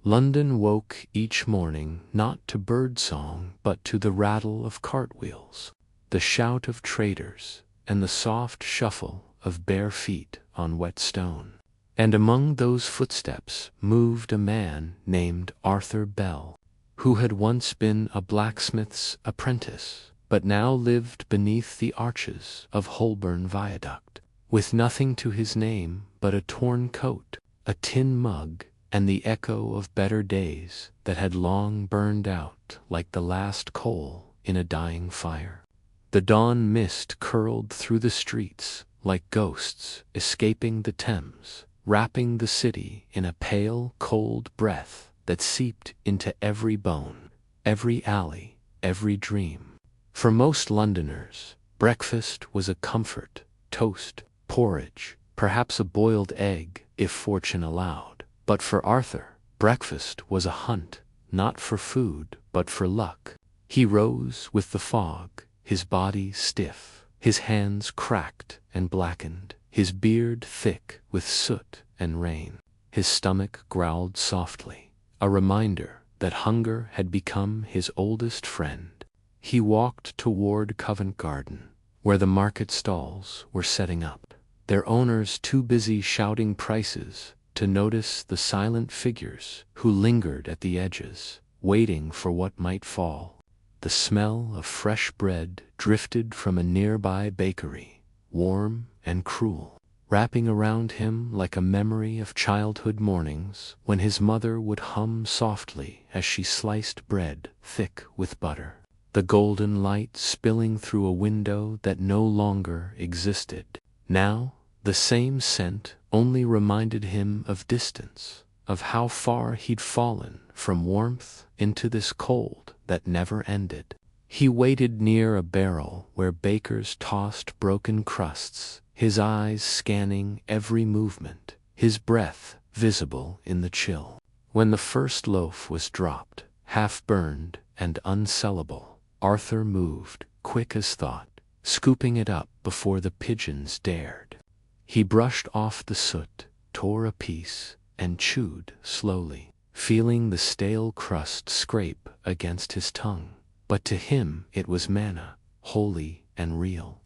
London woke each morning not to birdsong but to the rattle of cartwheels, the shout of traders, and the soft shuffle of bare feet on wet stone. And among those footsteps moved a man named Arthur Bell, who had once been a blacksmith's apprentice, but now lived beneath the arches of Holborn Viaduct, with nothing to his name but a torn coat, a tin mug, and the echo of better days that had long burned out like the last coal in a dying fire. The dawn mist curled through the streets like ghosts escaping the Thames, wrapping the city in a pale, cold breath that seeped into every bone, every alley, every dream. For most Londoners, breakfast was a comfort: toast, porridge, perhaps a boiled egg if fortune allowed. But for Arthur, breakfast was a hunt, not for food, but for luck. He rose with the fog, his body stiff, his hands cracked and blackened, his beard thick with soot and rain. His stomach growled softly, a reminder that hunger had become his oldest friend. He walked toward Covent Garden, where the market stalls were setting up, their owners too busy shouting prices to notice the silent figures who lingered at the edges, waiting for what might fall. The smell of fresh bread drifted from a nearby bakery, warm and cruel, wrapping around him like a memory of childhood mornings when his mother would hum softly as she sliced bread thick with butter, the golden light spilling through a window that no longer existed. Now, the same scent only reminded him of distance, of how far he'd fallen from warmth into this cold that never ended. He waited near a barrel where bakers tossed broken crusts, his eyes scanning every movement, his breath visible in the chill. When the first loaf was dropped, half-burned and unsellable, Arthur moved, quick as thought, scooping it up before the pigeons dared. He brushed off the soot, tore a piece, and chewed slowly, feeling the stale crust scrape against his tongue. But to him it was manna, holy and real.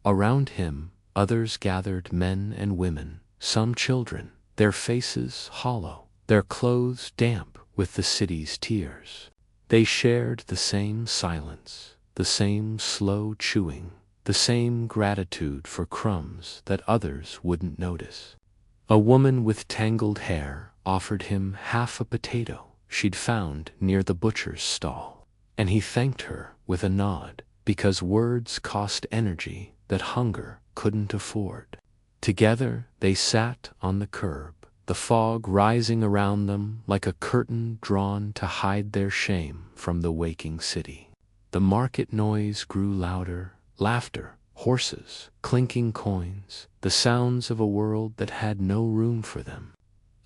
Around him, others gathered, men and women, some children, their faces hollow, their clothes damp with the city's tears. They shared the same silence, the same slow chewing, the same gratitude for crumbs that others wouldn't notice. A woman with tangled hair offered him half a potato she'd found near the butcher's stall, and he thanked her with a nod, because words cost energy that hunger couldn't afford. Together they sat on the curb, the fog rising around them like a curtain drawn to hide their shame from the waking city. The market noise grew louder, laughter, horses, clinking coins, the sounds of a world that had no room for them.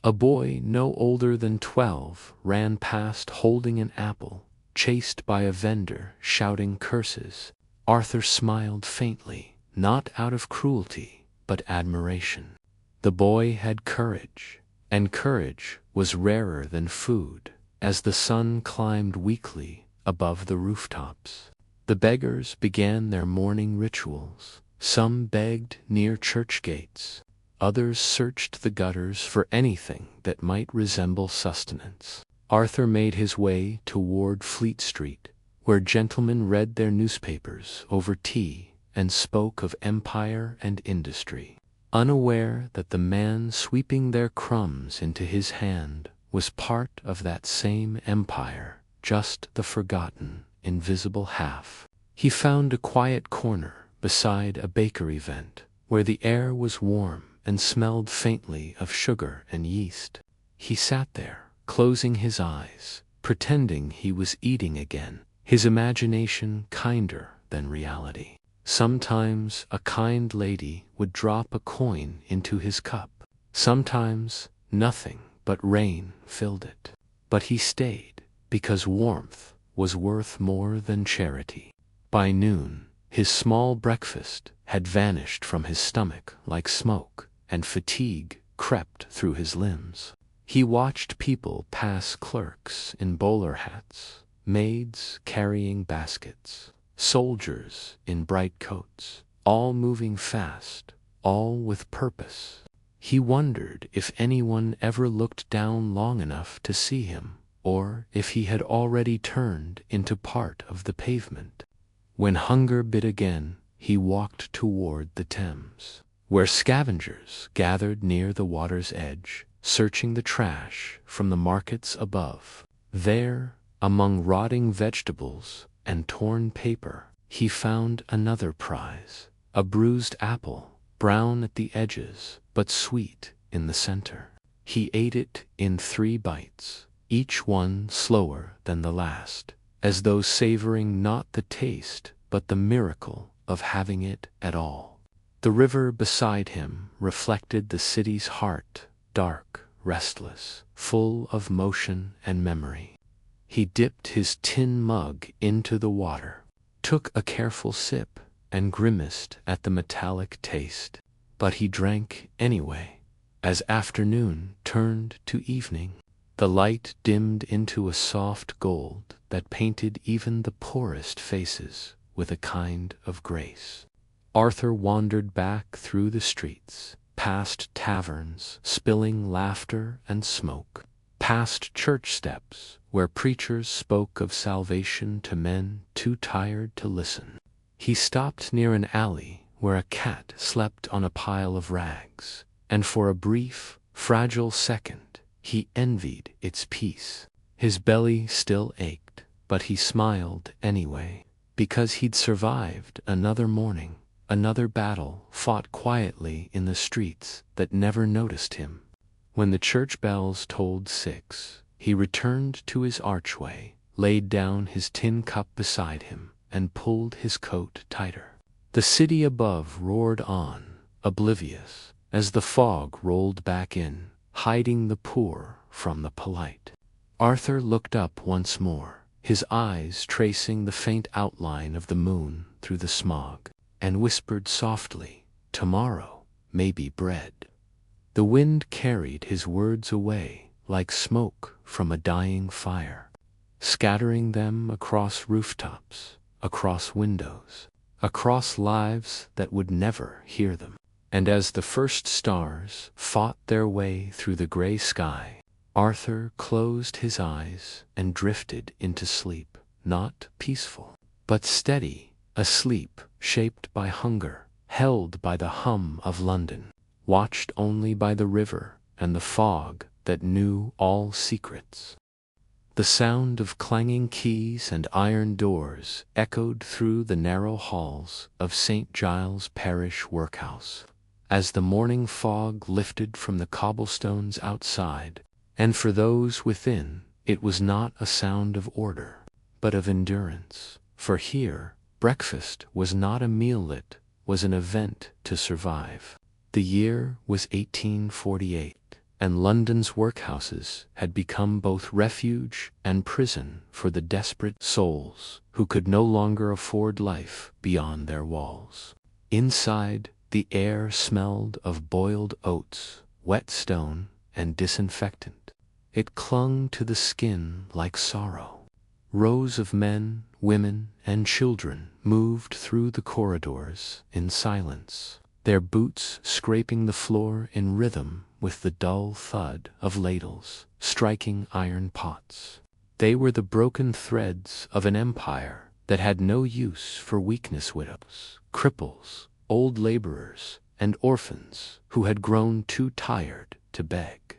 A boy no older than 12 ran past holding an apple, chased by a vendor shouting curses. Arthur smiled faintly, not out of cruelty, but admiration. The boy had courage, and courage was rarer than food. As the sun climbed weakly above the rooftops, the beggars began their morning rituals. Some begged near church gates, others searched the gutters for anything that might resemble sustenance. Arthur made his way toward Fleet Street, where gentlemen read their newspapers over tea and spoke of empire and industry, unaware that the man sweeping their crumbs into his hand was part of that same empire, just the forgotten, invisible half. He found a quiet corner beside a bakery vent, where the air was warm and smelled faintly of sugar and yeast. He sat there, closing his eyes, pretending he was eating again, his imagination kinder than reality. Sometimes a kind lady would drop a coin into his cup. Sometimes nothing but rain filled it. But he stayed, because warmth was worth more than charity. By noon, his small breakfast had vanished from his stomach like smoke, and fatigue crept through his limbs. He watched people pass, clerks in bowler hats, maids carrying baskets, soldiers in bright coats, all moving fast, all with purpose. He wondered if anyone ever looked down long enough to see him, or if he had already turned into part of the pavement. When hunger bit again, he walked toward the Thames, where scavengers gathered near the water's edge, searching the trash from the markets above. There, among rotting vegetables and torn paper, he found another prize, a bruised apple, brown at the edges but sweet in the center. He ate it in 3 bites, each one slower than the last, as though savoring not the taste but the miracle of having it at all. The river beside him reflected the city's heart, dark, restless, full of motion and memory. He dipped his tin mug into the water, took a careful sip, and grimaced at the metallic taste. But he drank anyway. As afternoon turned to evening, the light dimmed into a soft gold that painted even the poorest faces with a kind of grace. Arthur wandered back through the streets, past taverns spilling laughter and smoke, past church steps where preachers spoke of salvation to men too tired to listen. He stopped near an alley where a cat slept on a pile of rags, and for a brief, fragile second he envied its peace. His belly still ached, but he smiled anyway, because he'd survived another morning, another battle fought quietly in the streets that never noticed him. When the church bells tolled 6, he returned to his archway, laid down his tin cup beside him, and pulled his coat tighter. The city above roared on, oblivious, as the fog rolled back in, hiding the poor from the polite. Arthur looked up once more, his eyes tracing the faint outline of the moon through the smog, and whispered softly, "Tomorrow may be bread." The wind carried his words away like smoke from a dying fire, scattering them across rooftops, across windows, across lives that would never hear them. And as the first stars fought their way through the gray sky, Arthur closed his eyes and drifted into sleep, not peaceful, but steady, a sleep shaped by hunger, held by the hum of London, watched only by the river and the fog that knew all secrets. The sound of clanging keys and iron doors echoed through the narrow halls of St. Giles Parish Workhouse, as the morning fog lifted from the cobblestones outside, and for those within it was not a sound of order, but of endurance, for here breakfast was not a meal, it was an event to survive. The year was 1848. And London's workhouses had become both refuge and prison for the desperate souls who could no longer afford life beyond their walls. Inside, the air smelled of boiled oats, wet stone, and disinfectant. It clung to the skin like sorrow. Rows of men, women, and children moved through the corridors in silence, their boots scraping the floor in rhythm with the dull thud of ladles striking iron pots. They were the broken threads of an empire that had no use for weakness widows, cripples, old laborers, and orphans who had grown too tired to beg.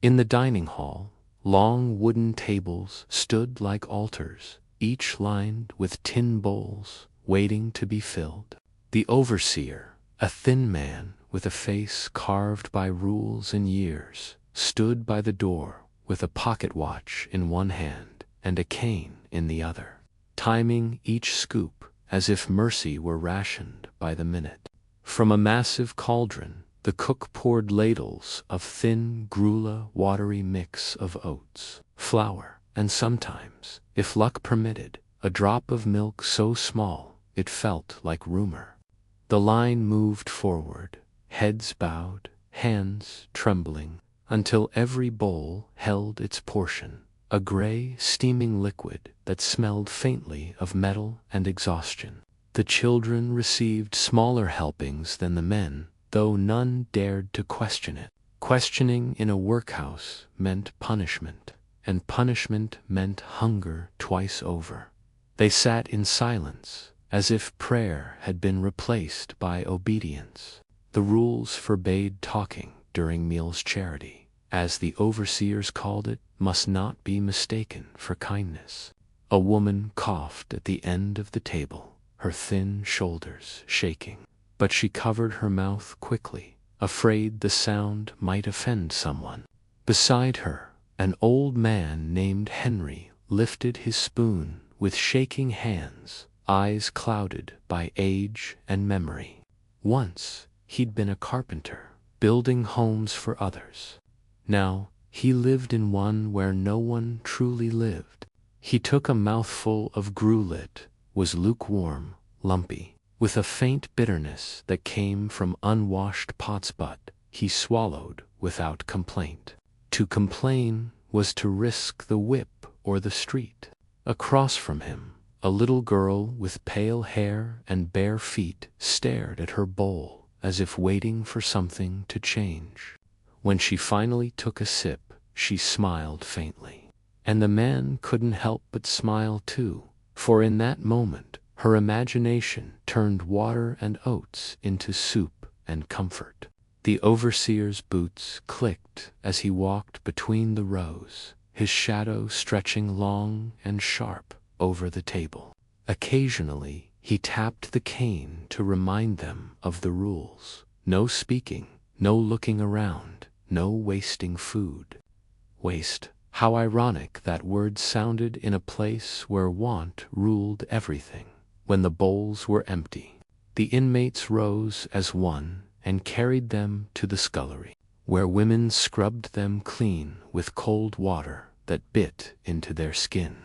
In the dining hall, long wooden tables stood like altars, each lined with tin bowls waiting to be filled. The overseer, a thin man with a face carved by rules and years, stood by the door with a pocket watch in one hand and a cane in the other, timing each scoop as if mercy were rationed by the minute. From a massive cauldron, the cook poured ladles of thin, gruel watery mix of oats, flour, and sometimes, if luck permitted, a drop of milk so small it felt like rumor. The line moved forward, heads bowed, hands trembling, until every bowl held its portion, a gray, steaming liquid that smelled faintly of metal and exhaustion. The children received smaller helpings than the men, though none dared to question it. Questioning in a workhouse meant punishment, and punishment meant hunger twice over. They sat in silence, as if prayer had been replaced by obedience. The rules forbade talking during meals. Charity, as the overseers called it, must not be mistaken for kindness. A woman coughed at the end of the table, her thin shoulders shaking, but she covered her mouth quickly, afraid the sound might offend someone. Beside her, an old man named Henry lifted his spoon with shaking hands, eyes clouded by age and memory. Once, he'd been a carpenter, building homes for others. Now, he lived in one where no one truly lived. He took a mouthful of gruel. It was lukewarm, lumpy, with a faint bitterness that came from unwashed pots, but he swallowed without complaint. To complain was to risk the whip or the street. Across from him, a little girl with pale hair and bare feet stared at her bowl as if waiting for something to change. When she finally took a sip, she smiled faintly. And the man couldn't help but smile too, for in that moment, her imagination turned water and oats into soup and comfort. The overseer's boots clicked as he walked between the rows, his shadow stretching long and sharp over the table. Occasionally, he tapped the cane to remind them of the rules. No speaking, no looking around, no wasting food. Waste. How ironic that word sounded in a place where want ruled everything. When the bowls were empty, the inmates rose as one and carried them to the scullery, where women scrubbed them clean with cold water that bit into their skin.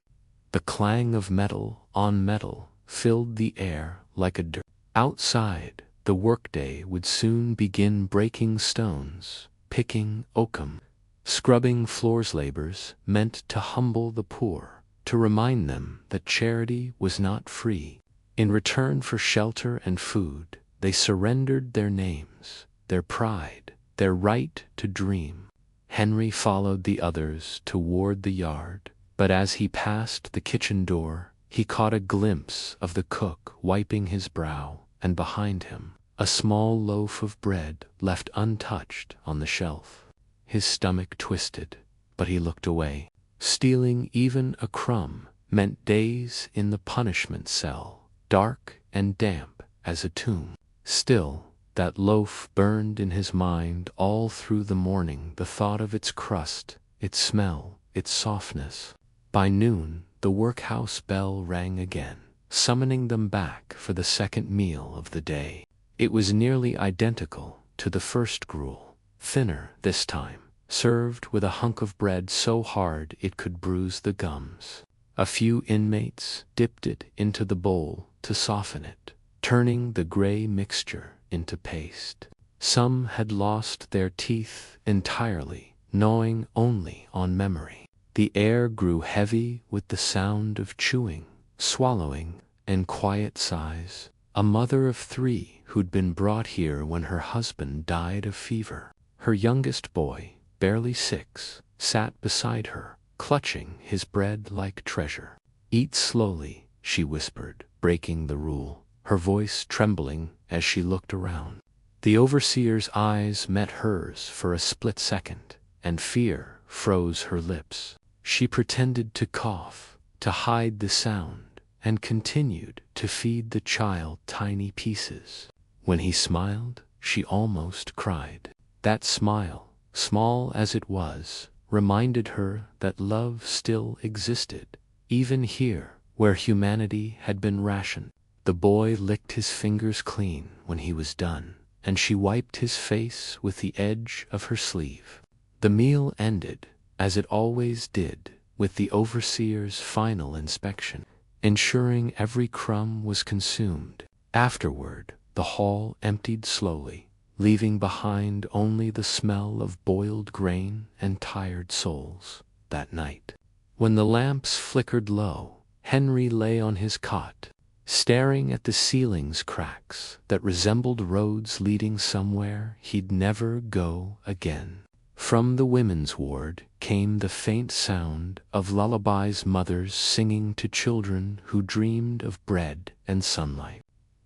The clang of metal on metal filled the air like a dirge. Outside, the workday would soon begin, breaking stones, picking oakum, scrubbing floors. Labors meant to humble the poor, to remind them that charity was not free. In return for shelter and food, they surrendered their names, their pride, their right to dream. Henry followed the others toward the yard, but as he passed the kitchen door, he caught a glimpse of the cook wiping his brow, and behind him, a small loaf of bread left untouched on the shelf. His stomach twisted, but he looked away. Stealing even a crumb meant days in the punishment cell, dark and damp as a tomb. Still, that loaf burned in his mind all through the morning, the thought of its crust, its smell, its softness. By noon, the workhouse bell rang again, summoning them back for the second meal of the day. It was nearly identical to the first gruel, thinner this time, served with a hunk of bread so hard it could bruise the gums. A few inmates dipped it into the bowl to soften it, turning the gray mixture into paste. Some had lost their teeth entirely, gnawing only on memory. The air grew heavy with the sound of chewing, swallowing, and quiet sighs. A mother of 3 who'd been brought here when her husband died of fever. Her youngest boy, barely 6, sat beside her, clutching his bread like treasure. "Eat slowly," she whispered, breaking the rule, her voice trembling as she looked around. The overseer's eyes met hers for a split second, and fear froze her lips. She pretended to cough, to hide the sound, and continued to feed the child tiny pieces. When he smiled, she almost cried. That smile, small as it was, reminded her that love still existed, even here, where humanity had been rationed. The boy licked his fingers clean when he was done, and she wiped his face with the edge of her sleeve. The meal ended, as it always did, with the overseer's final inspection, ensuring every crumb was consumed. Afterward, the hall emptied slowly, leaving behind only the smell of boiled grain and tired souls. That night, when the lamps flickered low, Henry lay on his cot, staring at the ceiling's cracks that resembled roads leading somewhere he'd never go again. From the women's ward came the faint sound of lullabies, mothers singing to children who dreamed of bread and sunlight.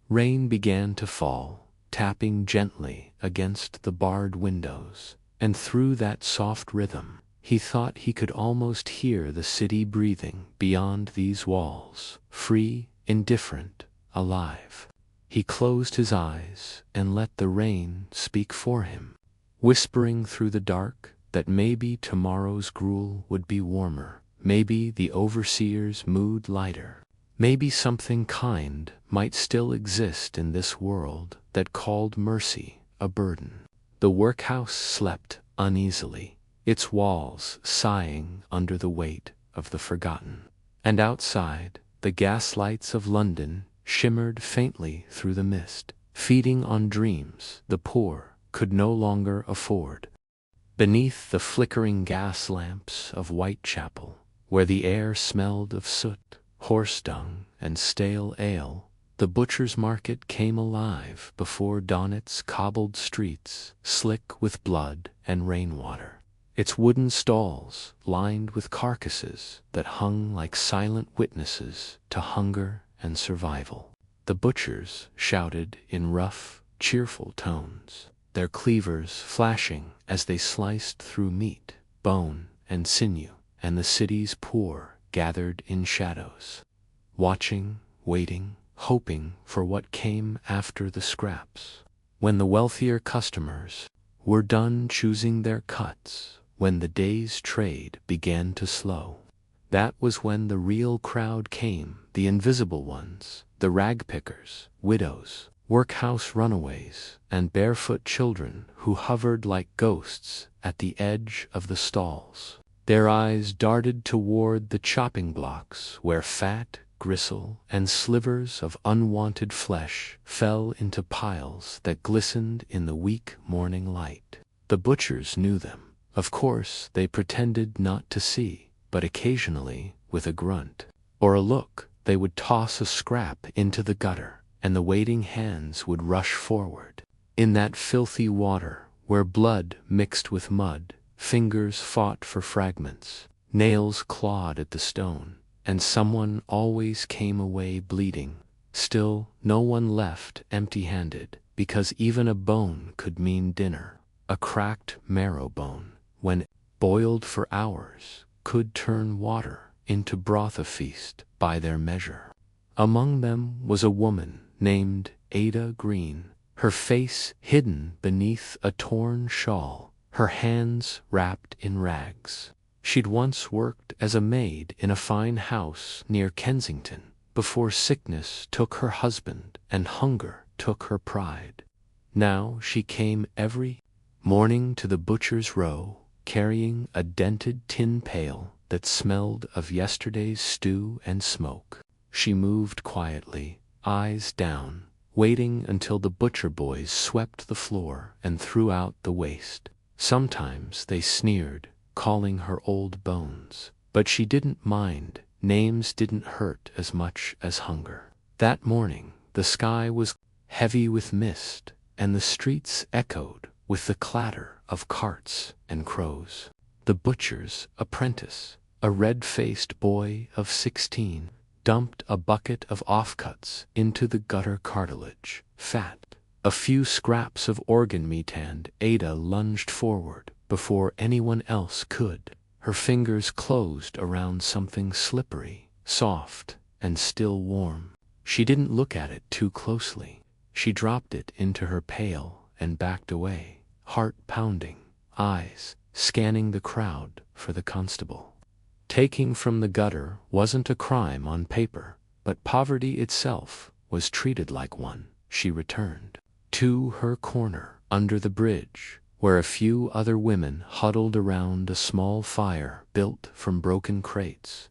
Rain began to fall, tapping gently against the barred windows, and through that soft rhythm, he thought he could almost hear the city breathing beyond these walls, free, indifferent, alive. He closed his eyes and let the rain speak for him, whispering through the dark that maybe tomorrow's gruel would be warmer, maybe the overseer's mood lighter, maybe something kind might still exist in this world that called mercy a burden. The workhouse slept uneasily, its walls sighing under the weight of the forgotten. And outside, the gaslights of London shimmered faintly through the mist, feeding on dreams the poor could no longer afford. Beneath the flickering gas lamps of Whitechapel, where the air smelled of soot, horse dung, and stale ale, the butcher's market came alive before dawn. Its cobbled streets, slick with blood and rainwater, its wooden stalls lined with carcasses that hung like silent witnesses to hunger and survival. The butchers shouted in rough, cheerful tones, their cleavers flashing as they sliced through meat, bone, and sinew, and the city's poor gathered in shadows, watching, waiting, hoping for what came after the scraps. When the wealthier customers were done choosing their cuts, when the day's trade began to slow, that was when the real crowd came, the invisible ones, the rag-pickers, widows, workhouse runaways, and barefoot children who hovered like ghosts at the edge of the stalls. Their eyes darted toward the chopping blocks where fat, gristle, and slivers of unwanted flesh fell into piles that glistened in the weak morning light. The butchers knew them. Of course, they pretended not to see, but occasionally, with a grunt or a look, they would toss a scrap into the gutter, and the waiting hands would rush forward. In that filthy water, where blood mixed with mud, fingers fought for fragments, nails clawed at the stone, and someone always came away bleeding. Still, no one left empty-handed, because even a bone could mean dinner. A cracked marrow bone, when boiled for hours, could turn water into broth, a feast by their measure. Among them was a woman named Ada Green, her face hidden beneath a torn shawl, her hands wrapped in rags. She'd once worked as a maid in a fine house near Kensington, before sickness took her husband and hunger took her pride. Now she came every morning to the butcher's row, carrying a dented tin pail that smelled of yesterday's stew and smoke. She moved quietly, eyes down, waiting until the butcher boys swept the floor and threw out the waste. Sometimes they sneered, calling her old bones, but she didn't mind. Names didn't hurt as much as hunger. That morning, the sky was heavy with mist, and the streets echoed with the clatter of carts and crows. The butcher's apprentice, a red-faced boy of 16, dumped a bucket of offcuts into the gutter cartilage, fat. A few scraps of organ meat, and Ada lunged forward before anyone else could. Her fingers closed around something slippery, soft, and still warm. She didn't look at it too closely. She dropped it into her pail and backed away, heart pounding, eyes scanning the crowd for the constable. Taking from the gutter wasn't a crime on paper, but poverty itself was treated like one. She returned to her corner under the bridge, where a few other women huddled around a small fire built from broken crates.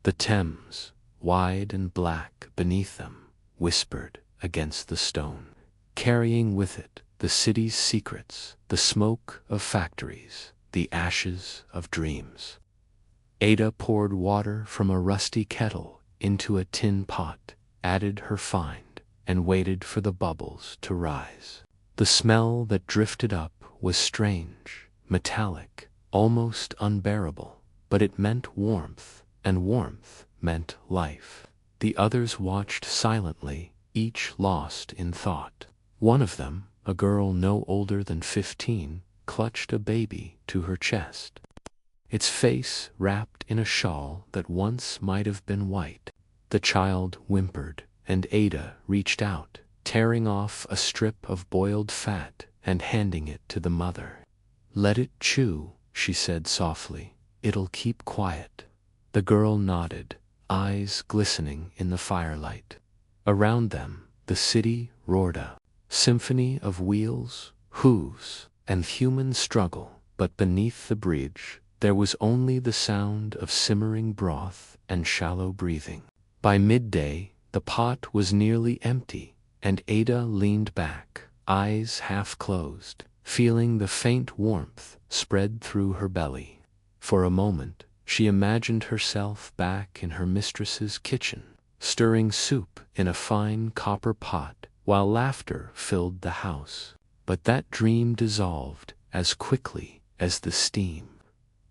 The Thames, wide and black beneath them, whispered against the stone, carrying with it the city's secrets, the smoke of factories, the ashes of dreams. Ada poured water from a rusty kettle into a tin pot, added her find, and waited for the bubbles to rise. The smell that drifted up was strange, metallic, almost unbearable, but it meant warmth, and warmth meant life. The others watched silently, each lost in thought. One of them, a girl no older than 15, clutched a baby to her chest, its face wrapped in a shawl that once might have been white. The child whimpered, and Ada reached out, tearing off a strip of boiled fat and handing it to the mother. "Let it chew," she said softly. "It'll keep quiet." The girl nodded, eyes glistening in the firelight. Around them, the city roared a symphony of wheels, hooves, and human struggle, but beneath the bridge there was only the sound of simmering broth and shallow breathing. By midday, the pot was nearly empty, and Ada leaned back, eyes half closed, feeling the faint warmth spread through her belly. For a moment, she imagined herself back in her mistress's kitchen, stirring soup in a fine copper pot, while laughter filled the house. But that dream dissolved as quickly as the steam.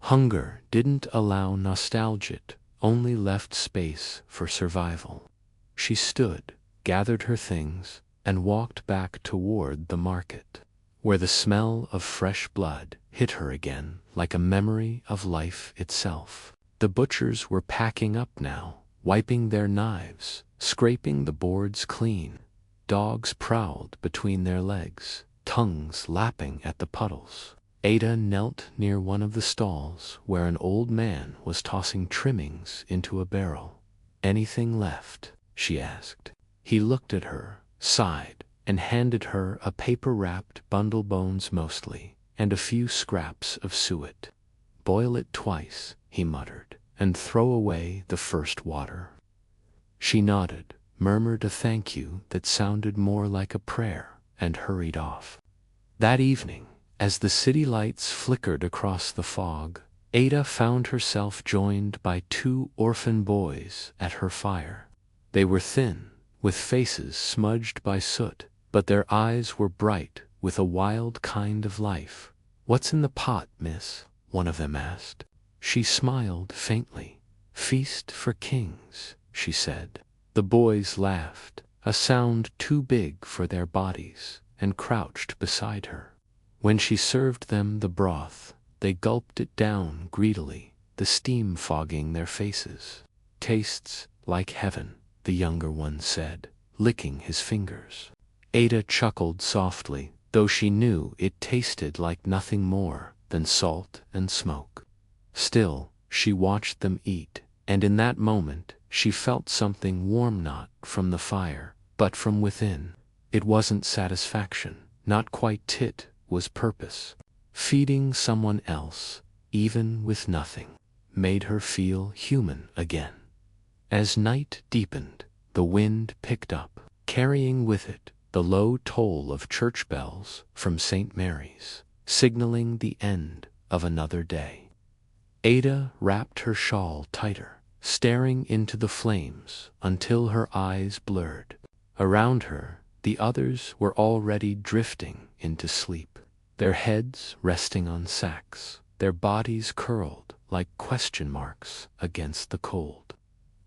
Hunger didn't allow nostalgia, only left space for survival. She stood, gathered her things, and walked back toward the market, where the smell of fresh blood hit her again like a memory of life itself. The butchers were packing up now, wiping their knives, scraping the boards clean. Dogs prowled between their legs, tongues lapping at the puddles. Ada knelt near one of the stalls where an old man was tossing trimmings into a barrel. "Anything left?" she asked. He looked at her, sighed, and handed her a paper-wrapped bundle, bones mostly, and a few scraps of suet. "Boil it twice," he muttered, "and throw away the first water." She nodded, murmured a thank you that sounded more like a prayer, and hurried off. That evening, as the city lights flickered across the fog, Ada found herself joined by two orphan boys at her fire. They were thin, with faces smudged by soot, but their eyes were bright with a wild kind of life. "What's in the pot, miss?" one of them asked. She smiled faintly. "Feast for kings," she said. The boys laughed, a sound too big for their bodies, and crouched beside her. When she served them the broth, they gulped it down greedily, the steam fogging their faces. "Tastes like heaven," the younger one said, licking his fingers. Ada chuckled softly, though she knew it tasted like nothing more than salt and smoke. Still, she watched them eat, and in that moment she felt something warm, not from the fire, but from within. It wasn't satisfaction, not quite. It was purpose. Feeding someone else, even with nothing, made her feel human again. As night deepened, the wind picked up, carrying with it the low toll of church bells from St. Mary's, signaling the end of another day. Ada wrapped her shawl tighter, staring into the flames until her eyes blurred. Around her, the others were already drifting into sleep, their heads resting on sacks, their bodies curled like question marks against the cold.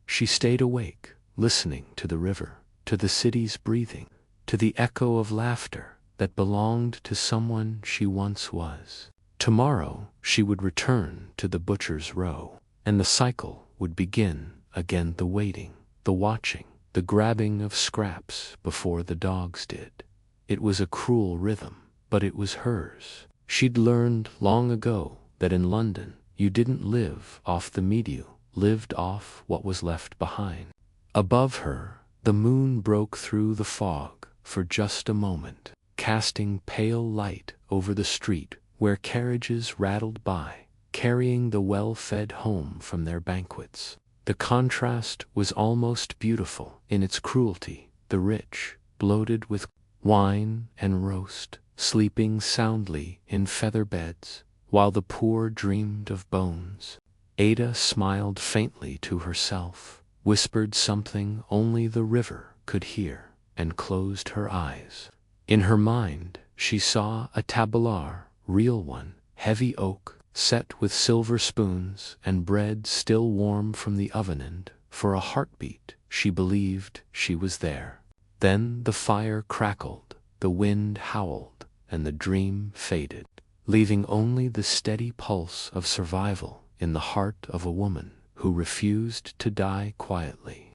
She stayed awake, listening to the river, to the city's breathing, to the echo of laughter that belonged to someone she once was. Tomorrow she would return to the butcher's row, and the cycle would begin again, the waiting, the watching, the grabbing of scraps before the dogs did. It was a cruel rhythm, but it was hers. She'd learned long ago that in London you didn't live off the meat, you lived off what was left behind. Above her, the moon broke through the fog for just a moment, casting pale light over the street where carriages rattled by, carrying the well-fed home from their banquets. The contrast was almost beautiful in its cruelty, the rich, bloated with wine and roast, sleeping soundly in feather beds, while the poor dreamed of bones. Ada smiled faintly to herself, whispered something only the river could hear, and closed her eyes. In her mind, she saw a taboular, real one, heavy oak, set with silver spoons and bread still warm from the oven, and, for a heartbeat, she believed she was there. Then the fire crackled, the wind howled, and the dream faded, leaving only the steady pulse of survival in the heart of a woman who refused to die quietly.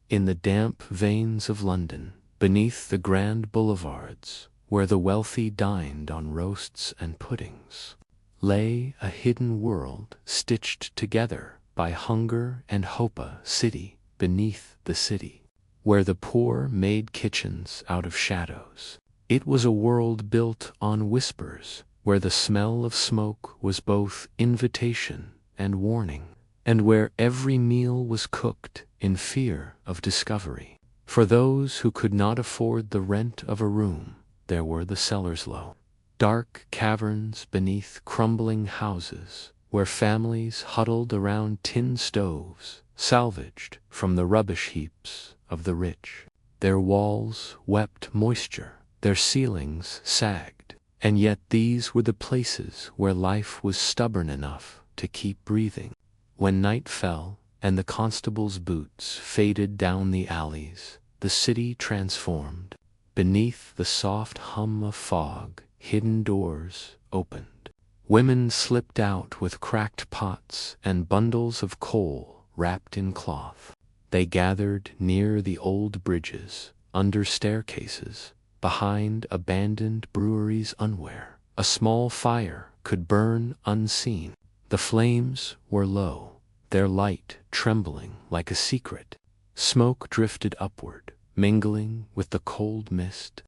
In the damp veins of London, beneath the grand boulevards, where the wealthy dined on roasts and puddings, lay a hidden world stitched together by hunger and hope, a city beneath the city, where the poor made kitchens out of shadows. It was a world built on whispers, where the smell of smoke was both invitation and warning, and where every meal was cooked in fear of discovery. For those who could not afford the rent of a room, there were the cellars low, dark caverns beneath crumbling houses, where families huddled around tin stoves, salvaged from the rubbish heaps of the rich. Their walls wept moisture, their ceilings sagged, and yet these were the places where life was stubborn enough to keep breathing. When night fell, and the constable's boots faded down the alleys, the city transformed. Beneath the soft hum of fog, hidden doors opened. Women slipped out with cracked pots and bundles of coal wrapped in cloth. They gathered near the old bridges, under staircases, behind abandoned breweries unwhere a small fire could burn unseen. The flames were low, their light trembling like a secret. Smoke drifted upward, mingling with the cold mist,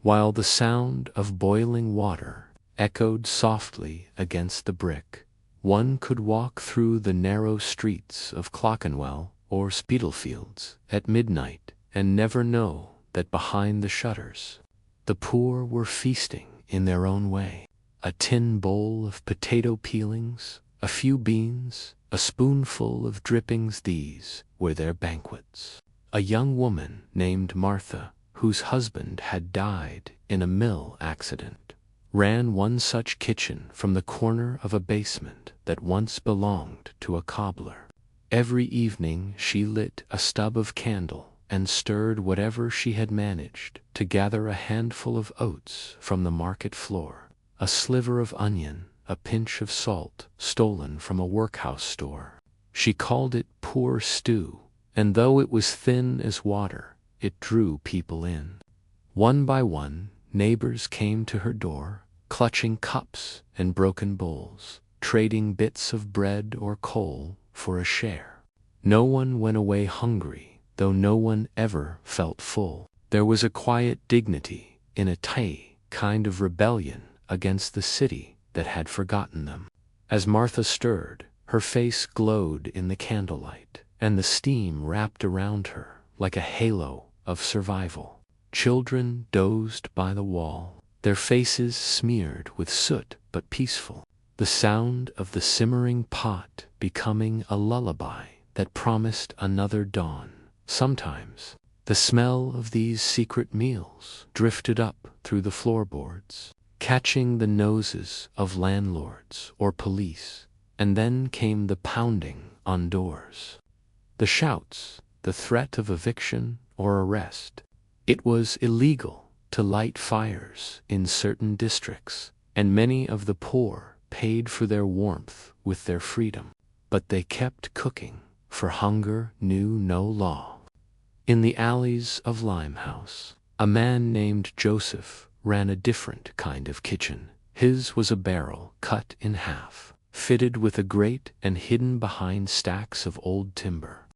while the sound of boiling water echoed softly against the brick. One could walk through the narrow streets of Clerkenwell or Spitalfields at midnight and never know that behind the shutters the poor were feasting in their own way. A tin bowl of potato peelings, a few beans, a spoonful of drippings, these were their banquets. A young woman named Martha, whose husband had died in a mill accident, ran one such kitchen from the corner of a basement that once belonged to a cobbler. Every evening she lit a stub of candle and stirred whatever she had managed to gather, a handful of oats from the market floor, a sliver of onion, a pinch of salt stolen from a workhouse store. She called it poor stew, and though it was thin as water, it drew people in. One by one, neighbors came to her door, clutching cups and broken bowls, trading bits of bread or coal for a share. No one went away hungry, though no one ever felt full. There was a quiet dignity in a tight kind of rebellion against the city that had forgotten them. As Martha stirred, her face glowed in the candlelight, and the steam wrapped around her like a halo of survival. Children dozed by the wall, their faces smeared with soot but peaceful, the sound of the simmering pot becoming a lullaby that promised another dawn. Sometimes, the smell of these secret meals drifted up through the floorboards, catching the noses of landlords or police, and then came the pounding on doors, the shouts, the threat of eviction or arrest. It was illegal to light fires in certain districts, and many of the poor paid for their warmth with their freedom, but they kept cooking, for hunger knew no law. In the alleys of Limehouse, a man named Joseph ran a different kind of kitchen. His was a barrel cut in half, fitted with a grate and hidden behind stacks of old timber.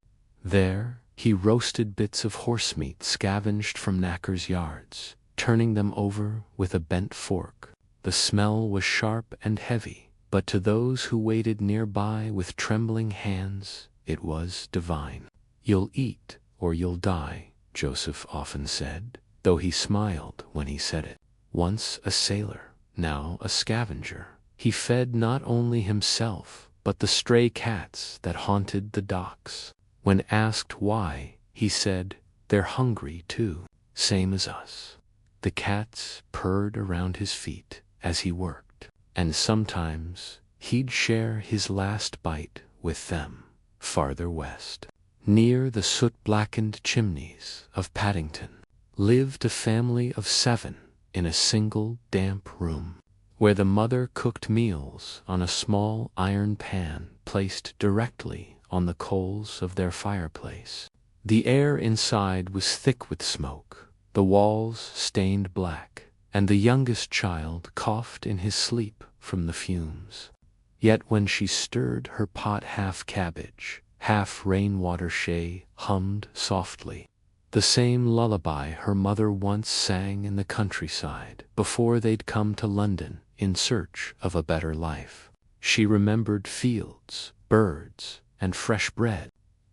There he roasted bits of horsemeat scavenged from knackers' yards, turning them over with a bent fork. The smell was sharp and heavy, but to those who waited nearby with trembling hands, it was divine. "You'll eat, or you'll die," Joseph often said, though he smiled when he said it. Once a sailor, now a scavenger, he fed not only himself, but the stray cats that haunted the docks. When asked why, he said, "They're hungry too, same as us." The cats purred around his feet as he worked, and sometimes he'd share his last bite with them. Farther west, near the soot-blackened chimneys of Paddington, lived a family of 7 in a single damp room, where the mother cooked meals on a small iron pan placed directly on the coals of their fireplace. The air inside was thick with smoke, the walls stained black, and the youngest child coughed in his sleep from the fumes. Yet when she stirred her pot, half cabbage, half rainwater shay hummed softly, the same lullaby her mother once sang in the countryside before they'd come to London in search of a better life. She remembered fields, birds, and fresh bread.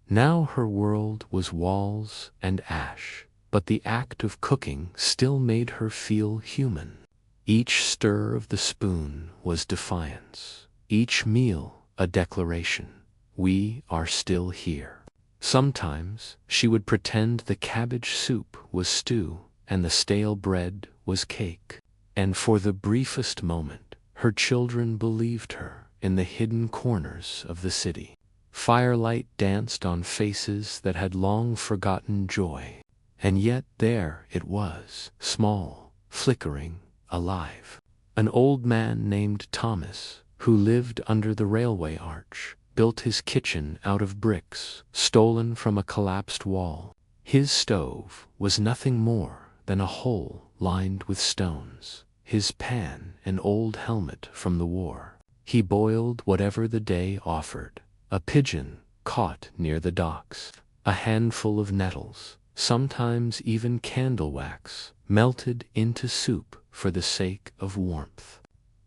Now her world was walls and ash, but the act of cooking still made her feel human. Each stir of the spoon was defiance, each meal a declaration. We are still here. Sometimes she would pretend the cabbage soup was stew and the stale bread was cake, and for the briefest moment her children believed her in the hidden corners of the city. Firelight danced on faces that had long forgotten joy, and yet there it was, small, flickering, alive. An old man named Thomas, who lived under the railway arch, built his kitchen out of bricks stolen from a collapsed wall. His stove was nothing more than a hole lined with stones, his pan an old helmet from the war. He boiled whatever the day offered, a pigeon caught near the docks, a handful of nettles, sometimes even candle wax, melted into soup for the sake of warmth.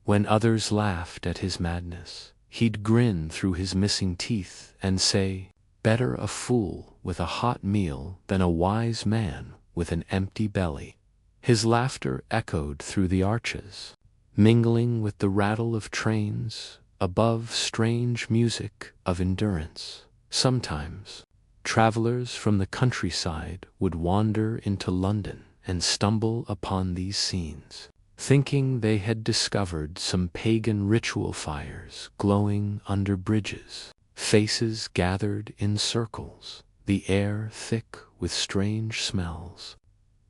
When others laughed at his madness, he'd grin through his missing teeth and say, "Better a fool with a hot meal than a wise man with an empty belly." His laughter echoed through the arches, mingling with the rattle of trains, above strange music of endurance. Sometimes, travelers from the countryside would wander into London and stumble upon these scenes, thinking they had discovered some pagan ritual fires glowing under bridges, faces gathered in circles, the air thick with strange smells.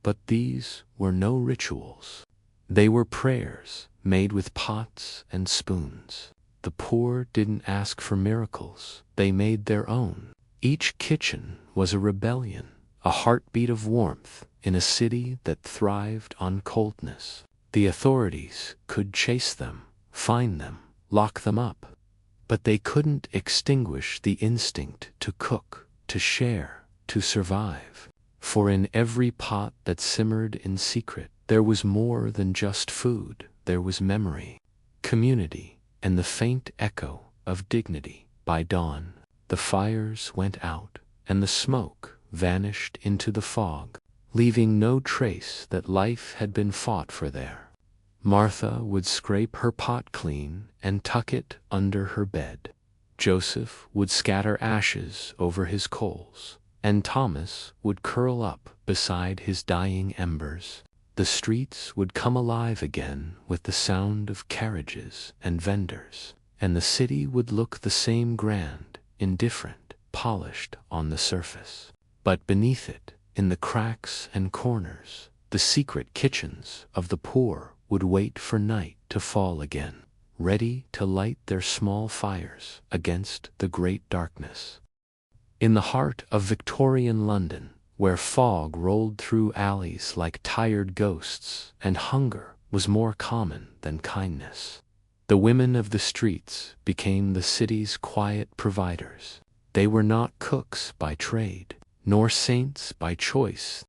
But these were no rituals. They were prayers made with pots and spoons. The poor didn't ask for miracles, they made their own. Each kitchen was a rebellion, a heartbeat of warmth in a city that thrived on coldness. The authorities could chase them, fine them, lock them up, but they couldn't extinguish the instinct to cook, to share, to survive. For in every pot that simmered in secret, there was more than just food. There was memory, community, and the faint echo of dignity. By dawn, the fires went out, and the smoke vanished into the fog, leaving no trace that life had been fought for there. Martha would scrape her pot clean and tuck it under her bed. Joseph would scatter ashes over his coals, and Thomas would curl up beside his dying embers. The streets would come alive again with the sound of carriages and vendors, and the city would look the same grand, indifferent, polished on the surface. But beneath it, in the cracks and corners, the secret kitchens of the poor would wait for night to fall again, ready to light their small fires against the great darkness. In the heart of Victorian London, where fog rolled through alleys like tired ghosts and hunger was more common than kindness. The women of the streets became the city's quiet providers. They were not cooks by trade, nor saints by choice.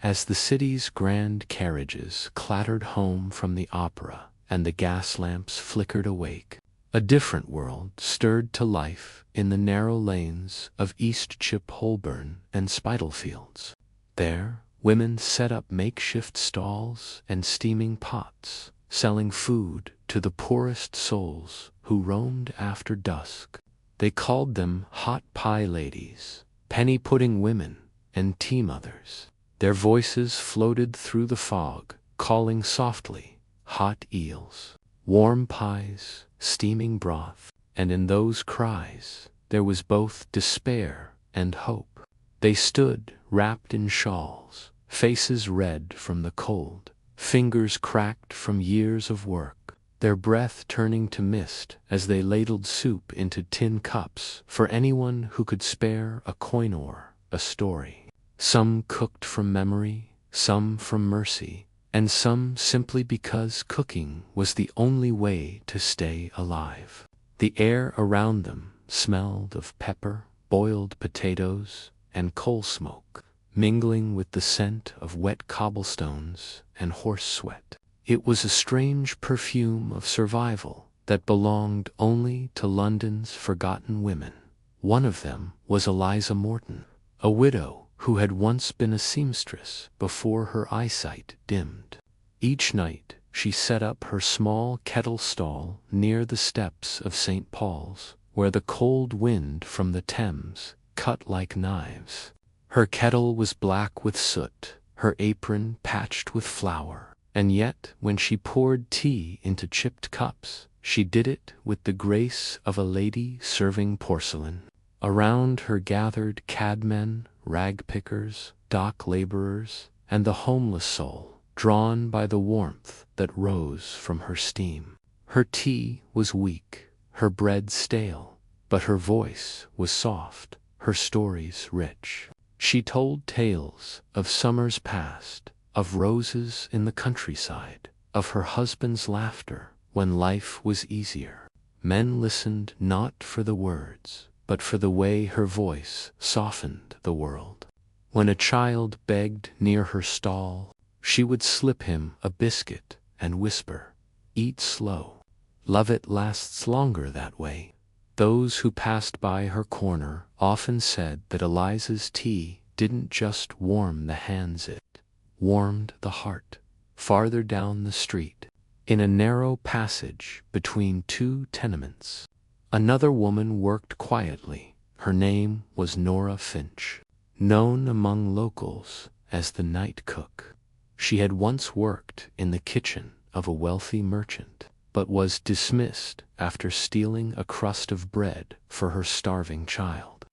As the city's grand carriages clattered home from the opera and the gas lamps flickered awake, a different world stirred to life in the narrow lanes of Eastcheap, Holborn, and Spitalfields. There, women set up makeshift stalls and steaming pots, selling food to the poorest souls who roamed after dusk. They called them hot pie ladies, penny pudding women, and tea mothers. Their voices floated through the fog, calling softly, hot eels, warm pies, steaming broth, and in those cries there was both despair and hope. They stood wrapped in shawls, faces red from the cold, fingers cracked from years of work, their breath turning to mist as they ladled soup into tin cups for anyone who could spare a coin or a story. Some cooked from memory, some from mercy, and some simply because cooking was the only way to stay alive. The air around them smelled of pepper, boiled potatoes, and coal smoke, mingling with the scent of wet cobblestones and horse sweat. It was a strange perfume of survival that belonged only to London's forgotten women. One of them was Eliza Morton, a widow who had once been a seamstress before her eyesight dimmed. Each night she set up her small kettle stall near the steps of St. Paul's, where the cold wind from the Thames cut like knives. Her kettle was black with soot, her apron patched with flour, and yet when she poured tea into chipped cups, she did it with the grace of a lady serving porcelain. Around her gathered cadmen, rag-pickers, dock laborers, and the homeless soul, drawn by the warmth that rose from her steam. Her tea was weak, her bread stale, but her voice was soft, her stories rich. She told tales of summers past, of roses in the countryside, of her husband's laughter when life was easier. Men listened not for the words, but for the way her voice softened the world. When a child begged near her stall, she would slip him a biscuit and whisper, "Eat slow. Love it lasts longer that way." Those who passed by her corner often said that Eliza's tea didn't just warm the hands, it warmed the heart. Farther down the street, in a narrow passage between two tenements, another woman worked quietly. Her name was Nora Finch, known among locals as the night cook. She had once worked in the kitchen of a wealthy merchant, but was dismissed after stealing a crust of bread for her starving child.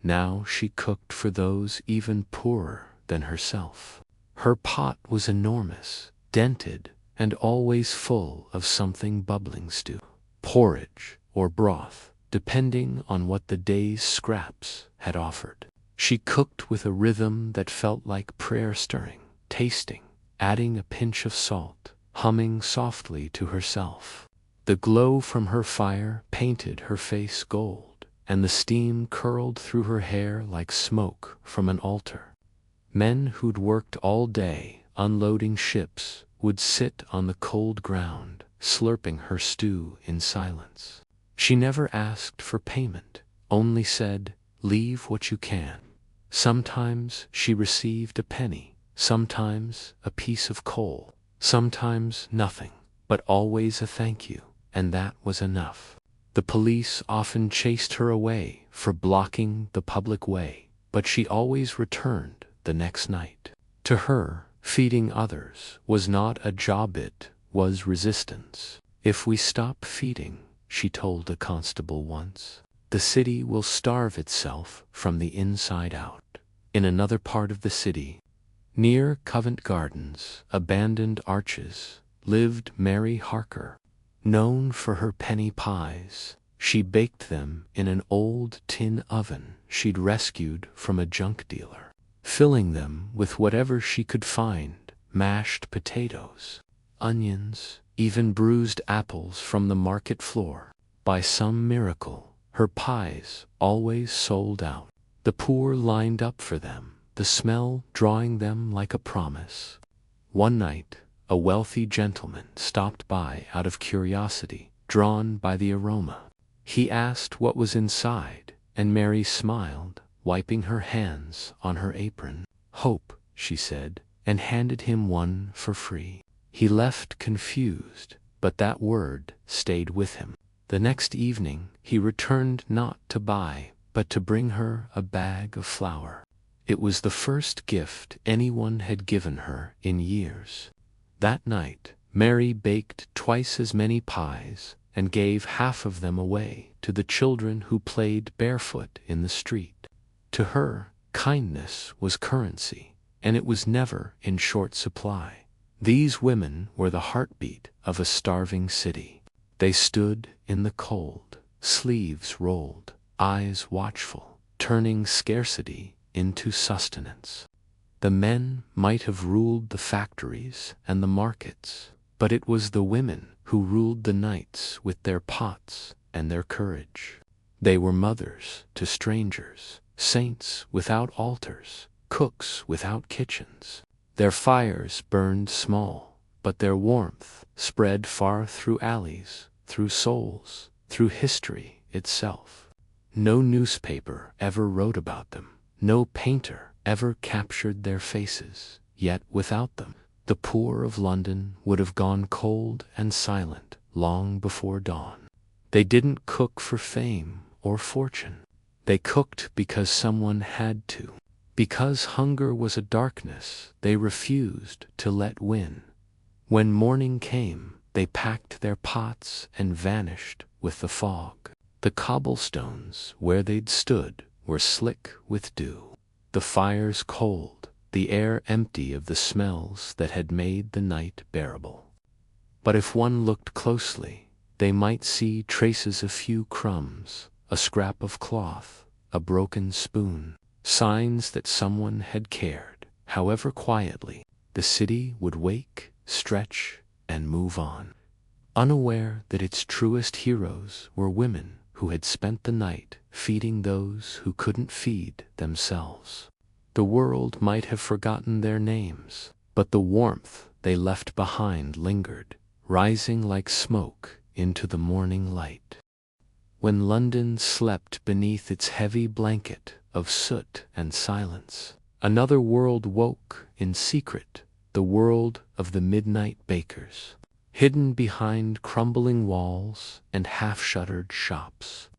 Now she cooked for those even poorer than herself. Her pot was enormous, dented, and always full of something bubbling stew, porridge, or broth, depending on what the day's scraps had offered. She cooked with a rhythm that felt like prayer, stirring, tasting, adding a pinch of salt, humming softly to herself. The glow from her fire painted her face gold, and the steam curled through her hair like smoke from an altar. Men who'd worked all day unloading ships would sit on the cold ground, slurping her stew in silence. She never asked for payment, only said, "Leave what you can." Sometimes she received a penny, sometimes a piece of coal, sometimes nothing, but always a thank you, and that was enough. The police often chased her away for blocking the public way, but she always returned the next night. To her, feeding others was not a job, it was resistance. "If we stop feeding," she told a constable once, "the city will starve itself from the inside out." In another part of the city, near Covent Gardens, abandoned arches, lived Mary Harker. Known for her penny pies, she baked them in an old tin oven she'd rescued from a junk dealer, filling them with whatever she could find: mashed potatoes, onions, even bruised apples from the market floor. By some miracle, her pies always sold out. The poor lined up for them, the smell drawing them like a promise. One night, a wealthy gentleman stopped by out of curiosity, drawn by the aroma. He asked what was inside, and Mary smiled, wiping her hands on her apron. "Hope," she said, and handed him one for free. He left confused, but that word stayed with him. The next evening he returned not to buy, but to bring her a bag of flour. It was the first gift anyone had given her in years. That night Mary baked twice as many pies and gave half of them away to the children who played barefoot in the street. To her, kindness was currency, and it was never in short supply. These women were the heartbeat of a starving city. They stood in the cold, sleeves rolled, eyes watchful, turning scarcity into sustenance. The men might have ruled the factories and the markets, but it was the women who ruled the nights with their pots and their courage. They were mothers to strangers, saints without altars, cooks without kitchens. Their fires burned small, but their warmth spread far through alleys, through souls, through history itself. No newspaper ever wrote about them. No painter ever captured their faces. Yet without them, the poor of London would have gone cold and silent long before dawn. They didn't cook for fame or fortune. They cooked because someone had to. Because hunger was a darkness they refused to let win. When morning came, they packed their pots and vanished with the fog. The cobblestones where they'd stood were slick with dew. The fires cold, the air empty of the smells that had made the night bearable. But if one looked closely, they might see traces of few crumbs, a scrap of cloth, a broken spoon, signs that someone had cared. However quietly, the city would wake, stretch, and move on, unaware that its truest heroes were women who had spent the night feeding those who couldn't feed themselves. The world might have forgotten their names, but the warmth they left behind lingered, rising like smoke into the morning light. When London slept beneath its heavy blanket of soot and silence, another world woke in secret, the world of the midnight bakers. Hidden behind crumbling walls and half-shuttered shops,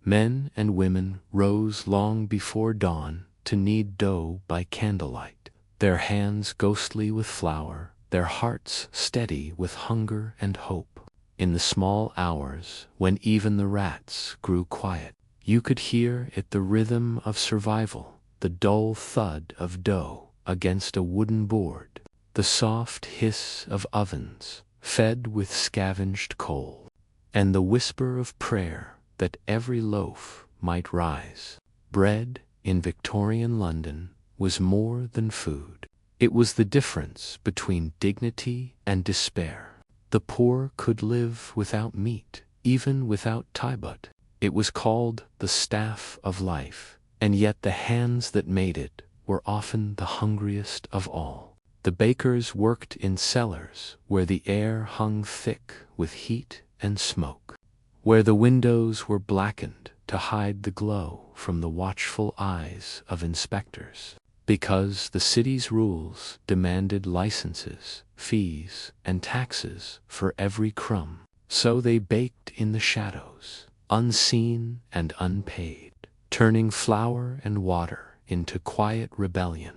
men and women rose long before dawn to knead dough by candlelight, their hands ghostly with flour, their hearts steady with hunger and hope. In the small hours when even the rats grew quiet, you could hear it, the rhythm of survival, the dull thud of dough against a wooden board, the soft hiss of ovens fed with scavenged coal, and the whisper of prayer that every loaf might rise. Bread in Victorian London was more than food. It was the difference between dignity and despair. The poor could live without meat, even without tybut. It was called the staff of life, and yet the hands that made it were often the hungriest of all. The bakers worked in cellars where the air hung thick with heat and smoke, where the windows were blackened to hide the glow from the watchful eyes of inspectors. Because the city's rules demanded licenses, fees, and taxes for every crumb, so they baked in the shadows, unseen and unpaid, turning flour and water into quiet rebellion.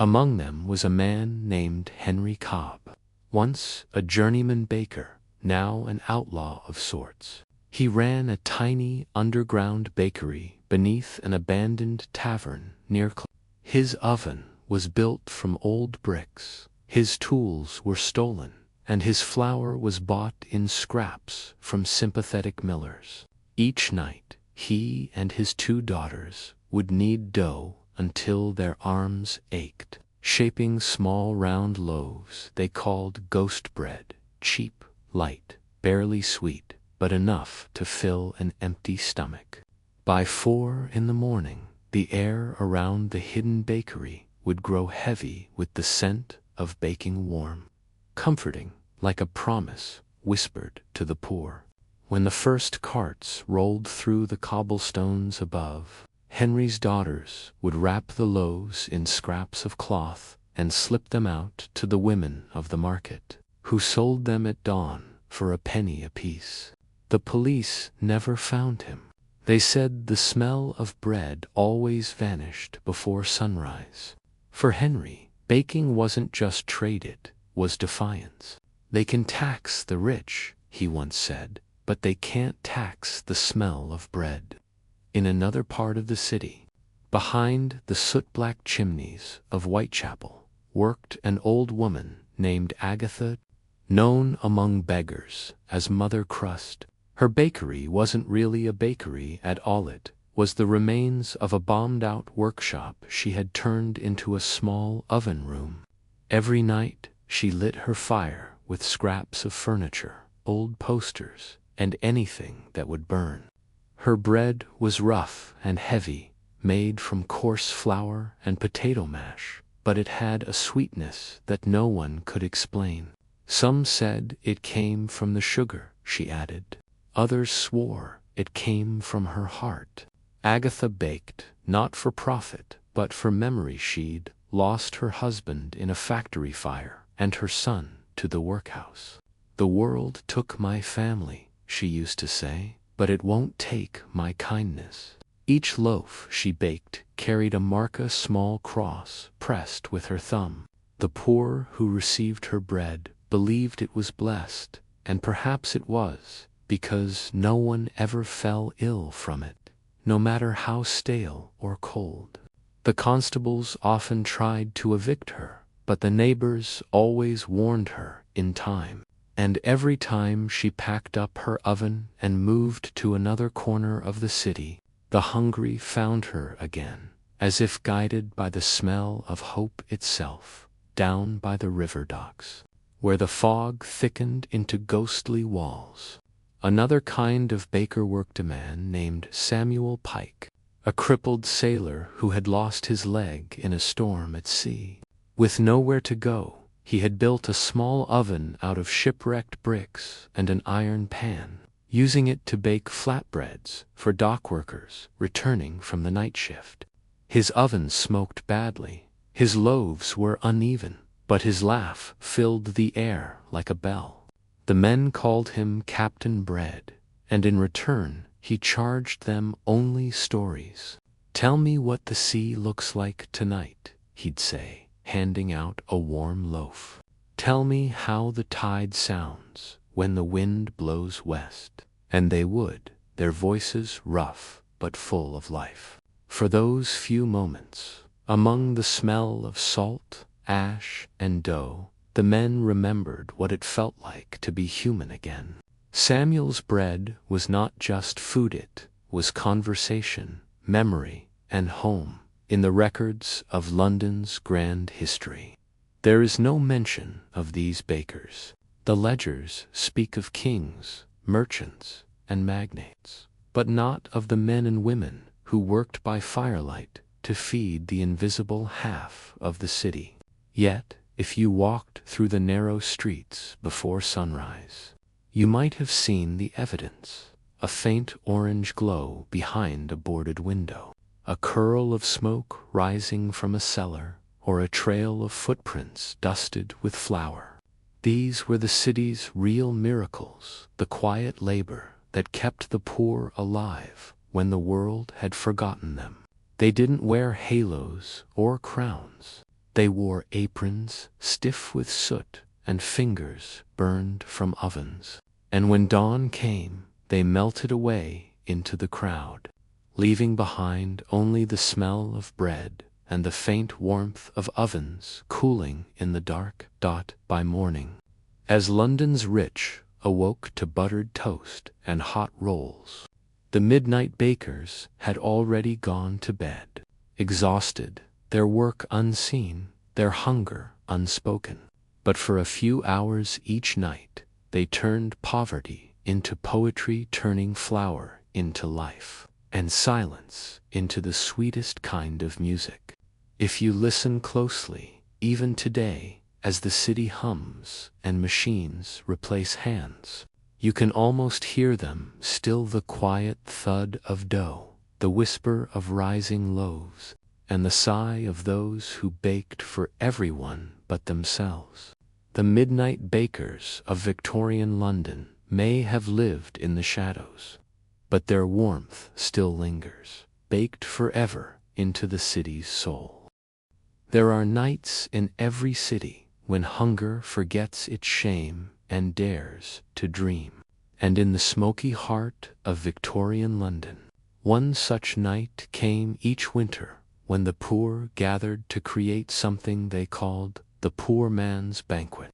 Among them was a man named Henry Cobb, once a journeyman baker, now an outlaw of sorts. He ran a tiny underground bakery beneath an abandoned tavern near His oven was built from old bricks, his tools were stolen, and his flour was bought in scraps from sympathetic millers. Each night, he and his 2 daughters would knead dough until their arms ached, shaping small round loaves they called ghost bread cheap, light, barely sweet, but enough to fill an empty stomach. By 4 in the morning, the air around the hidden bakery would grow heavy with the scent of baking warm, comforting, like a promise whispered to the poor. When the first carts rolled through the cobblestones above, Henry's daughters would wrap the loaves in scraps of cloth and slip them out to the women of the market, who sold them at dawn for a penny apiece. The police never found him. They said the smell of bread always vanished before sunrise. For Henry, baking wasn't just trade, it was defiance. "They can tax the rich," he once said, "but they can't tax the smell of bread." In another part of the city, behind the soot-black chimneys of Whitechapel, worked an old woman named Agatha, known among beggars as Mother Crust. Her bakery wasn't really a bakery at all. It was the remains of a bombed-out workshop she had turned into a small oven room. Every night she lit her fire with scraps of furniture, old posters, and anything that would burn. Her bread was rough and heavy, made from coarse flour and potato mash, but it had a sweetness that no one could explain. Some said it came from the sugar, she added. Others swore it came from her heart. Agatha baked, not for profit, but for memory. She'd lost her husband in a factory fire and her son to the workhouse. "The world took my family," she used to say, "but it won't take my kindness." Each loaf she baked carried a mark, a small cross pressed with her thumb. The poor who received her bread believed it was blessed, and perhaps it was, because no one ever fell ill from it, no matter how stale or cold. The constables often tried to evict her, but the neighbors always warned her in time. And every time she packed up her oven and moved to another corner of the city, the hungry found her again, as if guided by the smell of hope itself, down by the river docks, where the fog thickened into ghostly walls. Another kind of baker worked a man named Samuel Pike, a crippled sailor who had lost his leg in a storm at sea. With nowhere to go, he had built a small oven out of shipwrecked bricks and an iron pan, using it to bake flatbreads for dock workers returning from the night shift. His oven smoked badly, his loaves were uneven, but his laugh filled the air like a bell. The men called him Captain Bread, and in return he charged them only stories. "Tell me what the sea looks like tonight," he'd say, handing out a warm loaf. "Tell me how the tide sounds when the wind blows west." And they would, their voices rough but full of life. For those few moments, among the smell of salt, ash, and dough, the men remembered what it felt like to be human again. Samuel's bread was not just food, it was conversation, memory, and home. In the records of London's grand history, there is no mention of these bakers. The ledgers speak of kings, merchants, and magnates, but not of the men and women who worked by firelight to feed the invisible half of the city. Yet, if you walked through the narrow streets before sunrise, you might have seen the evidence: a faint orange glow behind a boarded window, a curl of smoke rising from a cellar, or a trail of footprints dusted with flour. These were the city's real miracles, the quiet labor that kept the poor alive when the world had forgotten them. They didn't wear halos or crowns. They wore aprons stiff with soot and fingers burned from ovens. And when dawn came, they melted away into the crowd, leaving behind only the smell of bread and the faint warmth of ovens cooling in the dark. By morning, as London's rich awoke to buttered toast and hot rolls, the midnight bakers had already gone to bed, exhausted, their work unseen, their hunger unspoken. But for a few hours each night, They turned poverty into poetry, turning flower into life, and silence into the sweetest kind of music. If you listen closely, even today, as the city hums and machines replace hands, you can almost hear them still, the quiet thud of dough, the whisper of rising loaves, and the sigh of those who baked for everyone but themselves. The midnight bakers of Victorian London may have lived in the shadows, but their warmth still lingers, baked forever into the city's soul. There are nights in every city when hunger forgets its shame and dares to dream. And in the smoky heart of Victorian London, one such night came each winter when the poor gathered to create something they called the poor man's banquet.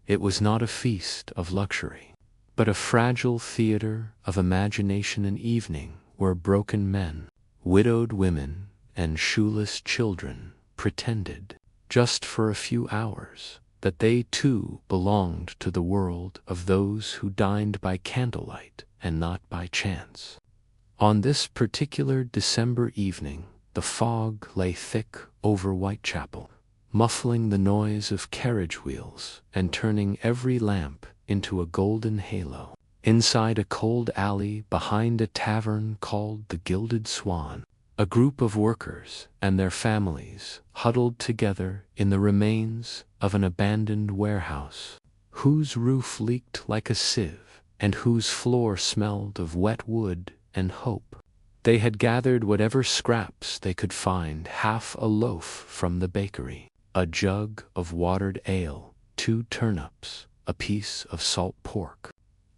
It was not a feast of luxury, but a fragile theater of imagination, an evening where broken men, widowed women, and shoeless children pretended, just for a few hours, that they too belonged to the world of those who dined by candlelight and not by chance. On this particular December evening, the fog lay thick over Whitechapel, muffling the noise of carriage wheels and turning every lamp into a golden halo. Inside a cold alley behind a tavern called the Gilded Swan, a group of workers and their families huddled together in the remains of an abandoned warehouse, whose roof leaked like a sieve and whose floor smelled of wet wood and hope. They had gathered whatever scraps they could find: half a loaf from the bakery, a jug of watered ale, 2 turnips, a piece of salt pork,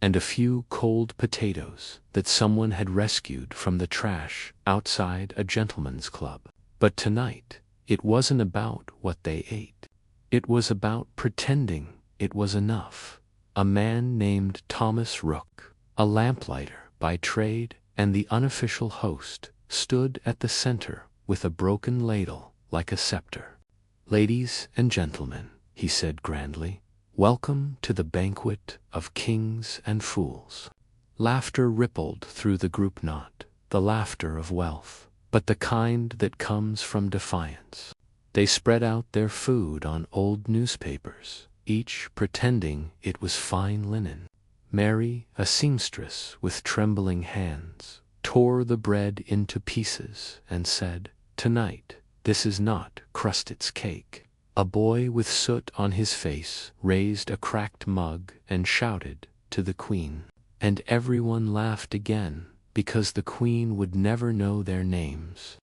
and a few cold potatoes that someone had rescued from the trash outside a gentleman's club. But tonight, it wasn't about what they ate. It was about pretending it was enough. A man named Thomas Rook, a lamplighter by trade and the unofficial host, stood at the center with a broken ladle like a scepter. "Ladies and gentlemen," he said grandly, "welcome to the banquet of kings and fools." Laughter rippled through the group, not the laughter of wealth, but the kind that comes from defiance. They spread out their food on old newspapers, each pretending it was fine linen. Mary, a seamstress with trembling hands, tore the bread into pieces and said, "Tonight, this is not crusted's cake." A boy with soot on his face raised a cracked mug and shouted to the Queen, and everyone laughed again because the Queen would never know their names.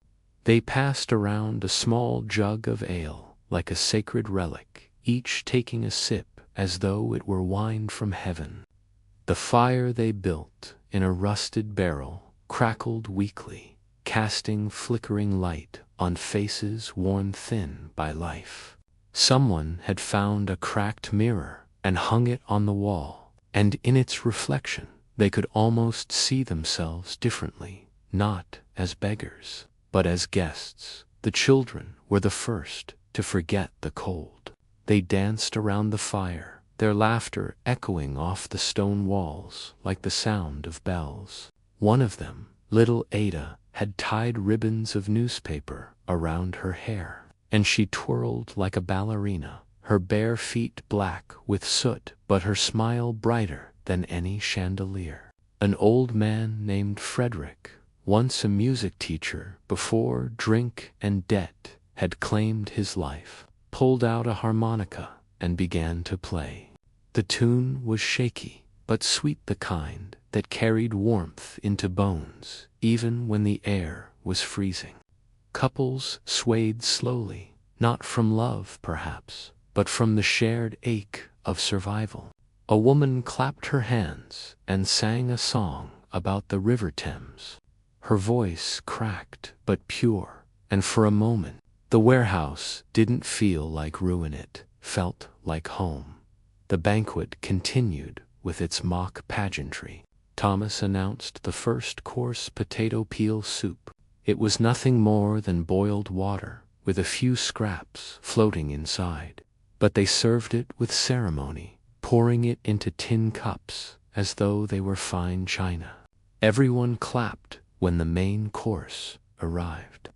They passed around a small jug of ale like a sacred relic, each taking a sip as though it were wine from heaven. The fire they built in a rusted barrel crackled weakly, casting flickering light on faces worn thin by life. Someone had found a cracked mirror and hung it on the wall, and in its reflection they could almost see themselves differently, not as beggars, but as guests. The children were the first to forget the cold. They danced around the fire, their laughter echoing off the stone walls like the sound of bells. One of them, little Ada, had tied ribbons of newspaper around her hair, and she twirled like a ballerina, her bare feet black with soot but her smile brighter than any chandelier. An old man named Frederick, once a music teacher before drink and debt had claimed his life, pulled out a harmonica and began to play. The tune was shaky, but sweet, the kind that carried warmth into bones, even when the air was freezing. Couples swayed slowly, not from love perhaps, but from the shared ache of survival. A woman clapped her hands and sang a song about the River Thames. Her voice cracked but pure, and for a moment, the warehouse didn't feel like ruin, it felt like home. The banquet continued with its mock pageantry. Thomas announced the first course, potato peel soup. It was nothing more than boiled water, with a few scraps floating inside. But they served it with ceremony, pouring it into tin cups as though they were fine china. Everyone clapped when the main course arrived.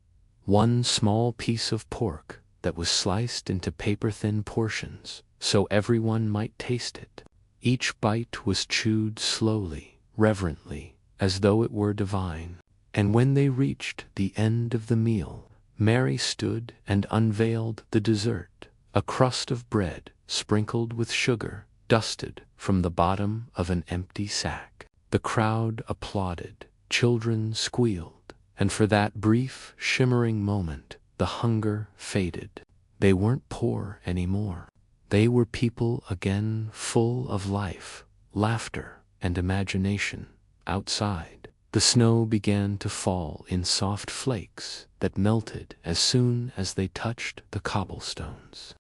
One small piece of pork that was sliced into paper-thin portions so everyone might taste it. Each bite was chewed slowly, reverently, as though it were divine. And when they reached the end of the meal, Mary stood and unveiled the dessert, a crust of bread sprinkled with sugar, dusted from the bottom of an empty sack. The crowd applauded, children squealed, and for that brief, shimmering moment, the hunger faded. They weren't poor anymore. They were people again, full of life, laughter, and imagination. Outside, the snow began to fall in soft flakes that melted as soon as they touched the cobblestones.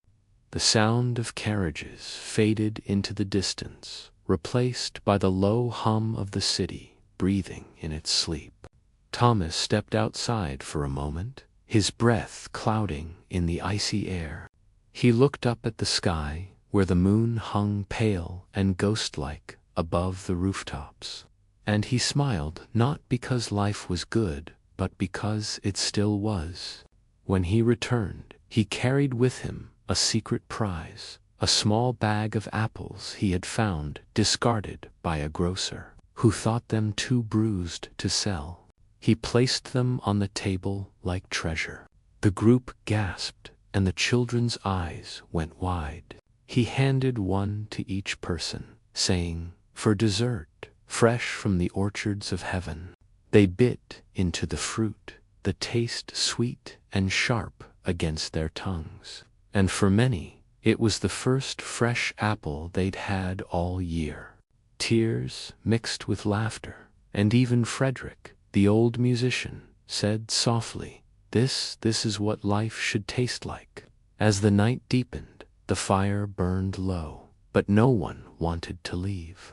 The sound of carriages faded into the distance, replaced by the low hum of the city breathing in its sleep. Thomas stepped outside for a moment, his breath clouding in the icy air. He looked up at the sky, where the moon hung pale and ghost-like above the rooftops. And he smiled, not because life was good, but because it still was. When he returned, he carried with him a secret prize, a small bag of apples he had found discarded by a grocer, who thought them too bruised to sell. He placed them on the table like treasure. The group gasped, and the children's eyes went wide. He handed one to each person, saying, "For dessert, fresh from the orchards of heaven." They bit into the fruit, the taste sweet and sharp against their tongues. And for many, it was the first fresh apple they'd had all year. Tears mixed with laughter, and even Frederick, the old musician, said softly, This is what life should taste like." As the night deepened, the fire burned low, but no one wanted to leave.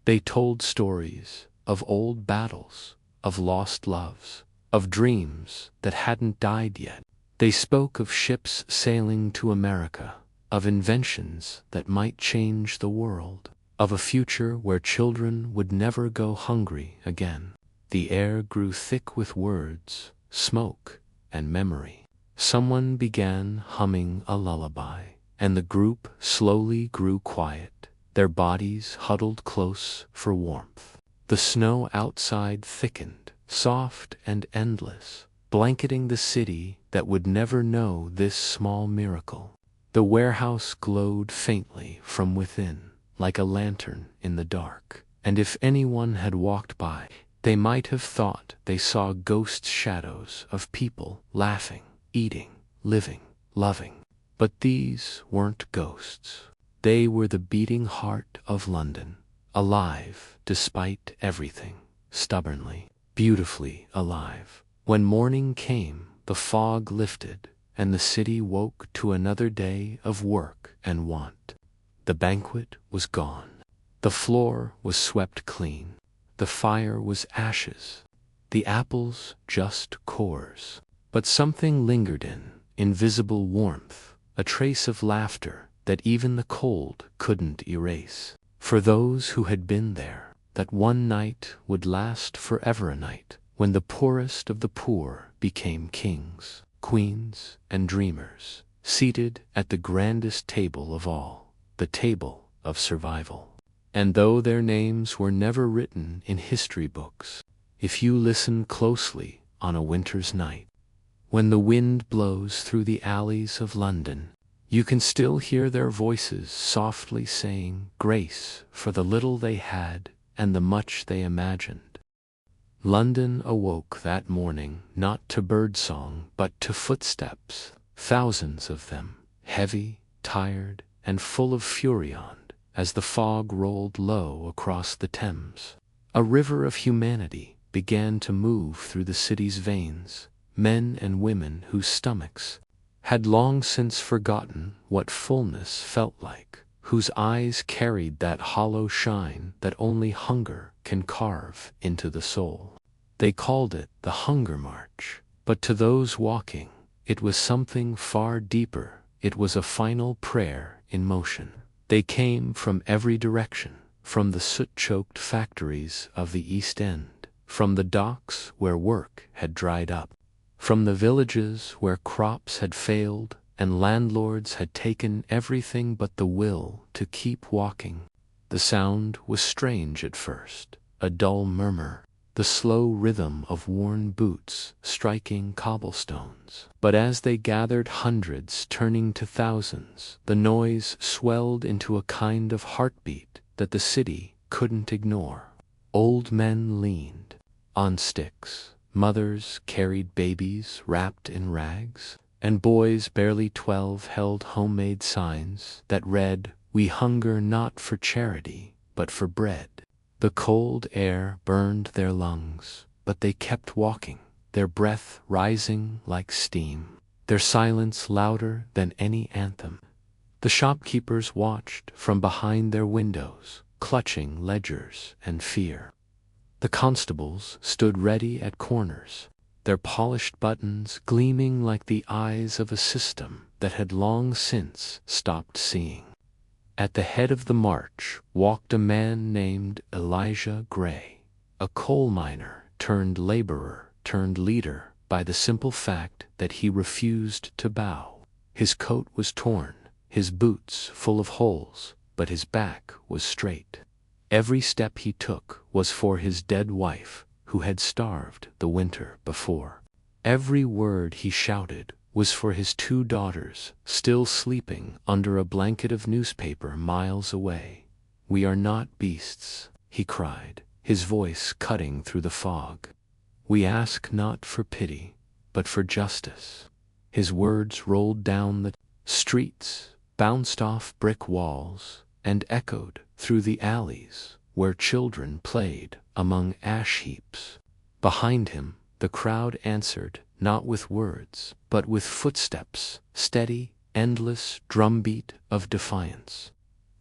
They told stories of old battles, of lost loves, of dreams that hadn't died yet. They spoke of ships sailing to America, of inventions that might change the world, of a future where children would never go hungry again. The air grew thick with words, smoke, and memory. Someone began humming a lullaby, and the group slowly grew quiet, their bodies huddled close for warmth. The snow outside thickened, soft and endless, blanketing the city that would never know this small miracle. The warehouse glowed faintly from within, like a lantern in the dark, and if anyone had walked by, they might have thought they saw ghost shadows of people laughing, eating, living, loving. But these weren't ghosts. They were the beating heart of London, alive despite everything, stubbornly, beautifully alive. When morning came, the fog lifted, and the city woke to another day of work and want. The banquet was gone. The floor was swept clean. The fire was ashes. The apples just cores. But something lingered in invisible warmth, a trace of laughter that even the cold couldn't erase. For those who had been there, that one night would last forever, a night when the poorest of the poor became kings, queens, and dreamers, seated at the grandest table of all, the table of survival. And though their names were never written in history books, if you listen closely on a winter's night, when the wind blows through the alleys of London, you can still hear their voices softly saying grace for the little they had and the much they imagined. London awoke that morning not to birdsong but to footsteps, thousands of them, heavy, tired, and full of fury as the fog rolled low across the Thames. A river of humanity began to move through the city's veins, men and women whose stomachs had long since forgotten what fullness felt like, whose eyes carried that hollow shine that only hunger can carve into the soul. They called it the Hunger March, but to those walking, it was something far deeper. It was a final prayer in motion. They came from every direction, from the soot-choked factories of the East End, from the docks where work had dried up, from the villages where crops had failed and landlords had taken everything but the will to keep walking. The sound was strange at first, a dull murmur, the slow rhythm of worn boots striking cobblestones. But as they gathered, hundreds turning to thousands, the noise swelled into a kind of heartbeat that the city couldn't ignore. Old men leaned on sticks, mothers carried babies wrapped in rags, and boys barely 12 held homemade signs that read, "We hunger not for charity, but for bread." The cold air burned their lungs, but they kept walking, their breath rising like steam, their silence louder than any anthem. The shopkeepers watched from behind their windows, clutching ledgers and fear. The constables stood ready at corners, their polished buttons gleaming like the eyes of a system that had long since stopped seeing. At the head of the march walked a man named Elijah Gray, a coal miner turned laborer turned leader by the simple fact that he refused to bow. His coat was torn, his boots full of holes, but his back was straight. Every step he took was for his dead wife, who had starved the winter before. Every word he shouted was for his 2 daughters, still sleeping under a blanket of newspaper miles away. "We are not beasts," he cried, his voice cutting through the fog. "We ask not for pity, but for justice." His words rolled down the streets, bounced off brick walls, and echoed through the alleys where children played among ash heaps. Behind him, the crowd answered, not with words, but with footsteps, steady, endless drumbeat of defiance.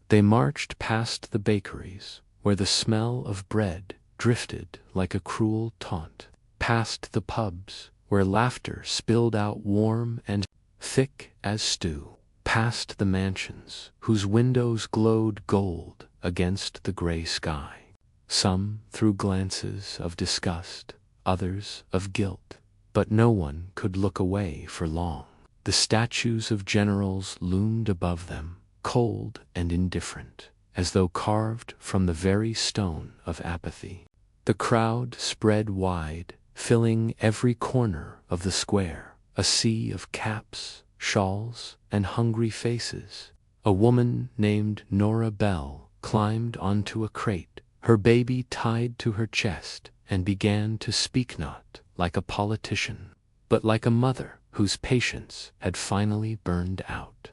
They marched past the bakeries, where the smell of bread drifted like a cruel taunt, past the pubs, where laughter spilled out warm and thick as stew, past the mansions, whose windows glowed gold against the gray sky. Some threw glances of disgust, others of guilt, but no one could look away for long. The statues of generals loomed above them, cold and indifferent, as though carved from the very stone of apathy. The crowd spread wide, filling every corner of the square, a sea of caps, shawls, and hungry faces. A woman named Nora Bell climbed onto a crate, her baby tied to her chest, and began to speak not like a politician, but like a mother whose patience had finally burned out.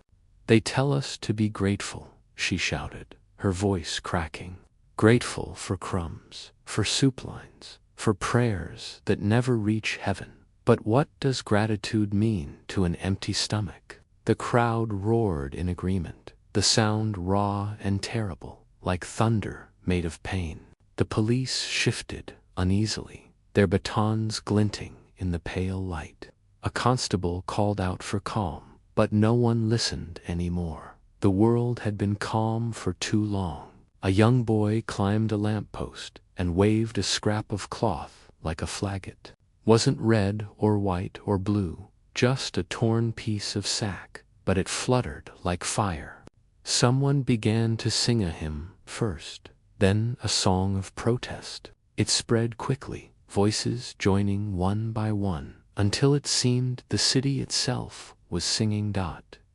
"They tell us to be grateful," she shouted, her voice cracking. "Grateful for crumbs, for soup lines, for prayers that never reach heaven. But what does gratitude mean to an empty stomach?" The crowd roared in agreement, the sound raw and terrible, like thunder made of pain. The police shifted uneasily, their batons glinting in the pale light. A constable called out for calm, but no one listened anymore. The world had been calm for too long. A young boy climbed a lamppost and waved a scrap of cloth like a flagot. Wasn't red or white or blue, just a torn piece of sack, but it fluttered like fire. Someone began to sing a hymn first, then a song of protest. It spread quickly, voices joining one by one, until it seemed the city itself was singing.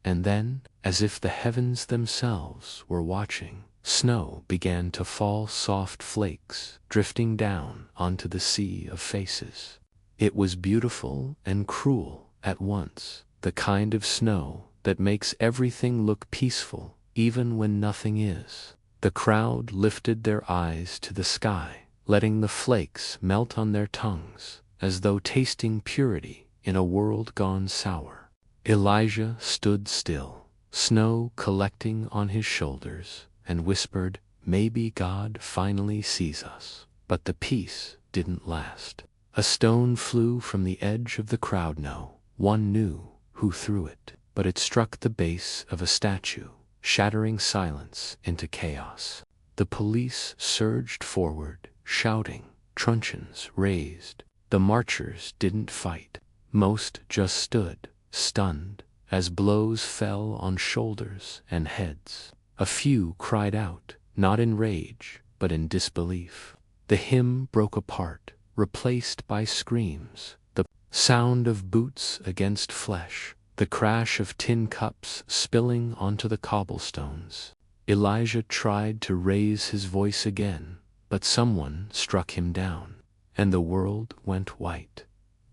And then, as if the heavens themselves were watching, snow began to fall, soft flakes drifting down onto the sea of faces. It was beautiful and cruel at once, the kind of snow that makes everything look peaceful even when nothing is. The crowd lifted their eyes to the sky, letting the flakes melt on their tongues, as though tasting purity in a world gone sour. Elijah stood still, snow collecting on his shoulders, and whispered, "Maybe God finally sees us." But the peace didn't last. A stone flew from the edge of the crowd. No one knew who threw it, but it struck the base of a statue, shattering silence into chaos. The police surged forward, shouting, truncheons raised. The marchers didn't fight. Most just stood, stunned, as blows fell on shoulders and heads. A few cried out, not in rage, but in disbelief. The hymn broke apart, replaced by screams, the sound of boots against flesh, the crash of tin cups spilling onto the cobblestones. Elijah tried to raise his voice again, but someone struck him down, and the world went white.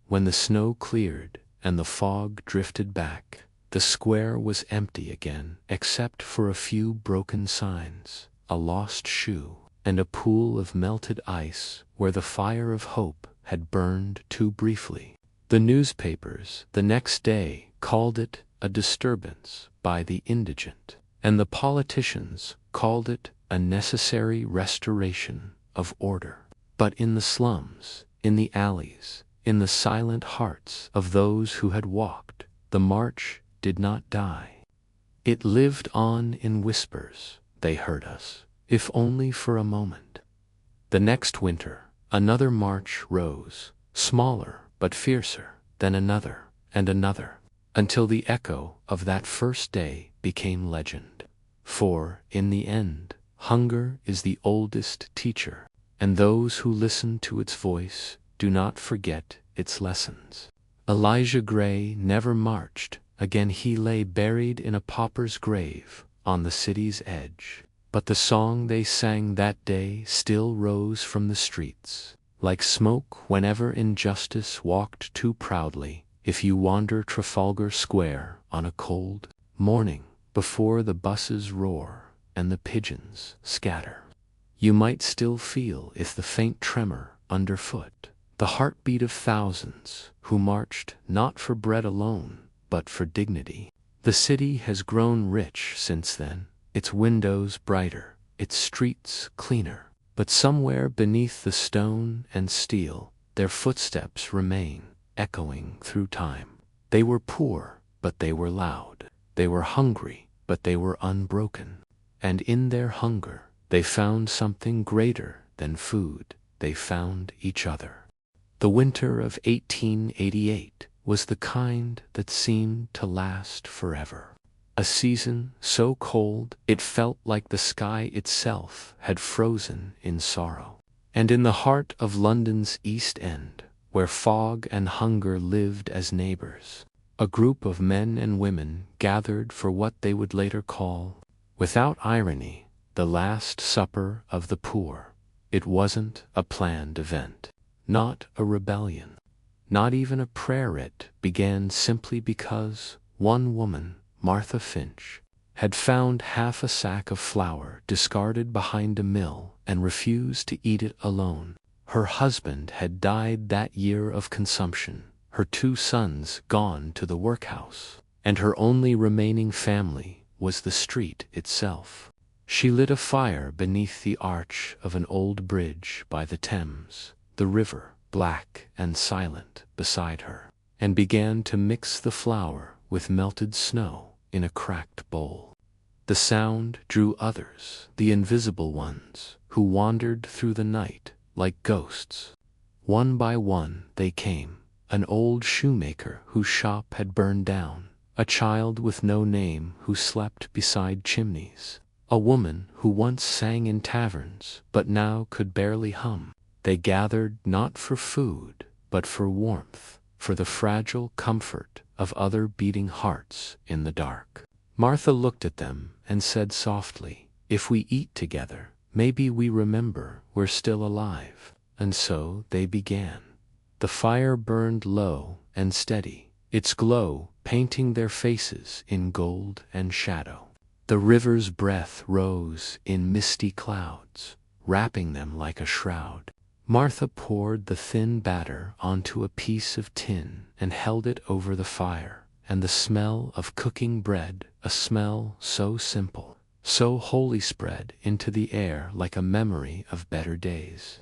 When the snow cleared and the fog drifted back, the square was empty again, except for a few broken signs, a lost shoe, and a pool of melted ice where the fire of hope had burned too briefly. The newspapers the next day called it a disturbance by the indigent, and the politicians called it a necessary restoration of order. But in the slums, in the alleys, in the silent hearts of those who had walked, the march did not die. It lived on in whispers. They heard us, if only for a moment. The next winter, another march rose, smaller but fiercer, then another and another, until the echo of that first day became legend. For, in the end, hunger is the oldest teacher, and those who listen to its voice do not forget its lessons. Elijah Gray never marched. Again he lay buried in a pauper's grave on the city's edge. But the song they sang that day still rose from the streets, like smoke whenever injustice walked too proudly. If you wander Trafalgar Square on a cold morning, before the buses roar and the pigeons scatter, you might still feel, if the faint tremor underfoot, the heartbeat of thousands who marched not for bread alone, but for dignity. The city has grown rich since then, its windows brighter, its streets cleaner, but somewhere beneath the stone and steel, their footsteps remain, echoing through time. They were poor, but they were loud. They were hungry, but they were unbroken. And in their hunger, they found something greater than food. They found each other. The winter of 1888 was the kind that seemed to last forever. A season so cold it felt like the sky itself had frozen in sorrow. And in the heart of London's East End, where fog and hunger lived as neighbors, a group of men and women gathered for what they would later call, without irony, the Last Supper of the Poor. It wasn't a planned event, not a rebellion, not even a prayer. It began simply because one woman, Martha Finch, had found half a sack of flour discarded behind a mill and refused to eat it alone. Her husband had died that year of consumption, her 2 sons gone to the workhouse, and her only remaining family was the street itself. She lit a fire beneath the arch of an old bridge by the Thames, the river black and silent beside her, and began to mix the flour with melted snow in a cracked bowl. The sound drew others, the invisible ones, who wandered through the night like ghosts. One by one they came, an old shoemaker whose shop had burned down, a child with no name who slept beside chimneys, a woman who once sang in taverns but now could barely hum. They gathered not for food, but for warmth, for the fragile comfort of other beating hearts in the dark. Martha looked at them and said softly, "If we eat together, maybe we remember we're still alive." And so they began. The fire burned low and steady, its glow painting their faces in gold and shadow. The river's breath rose in misty clouds, wrapping them like a shroud. Martha poured the thin batter onto a piece of tin and held it over the fire, and the smell of cooking bread, a smell so simple, so wholly, spread into the air like a memory of better days.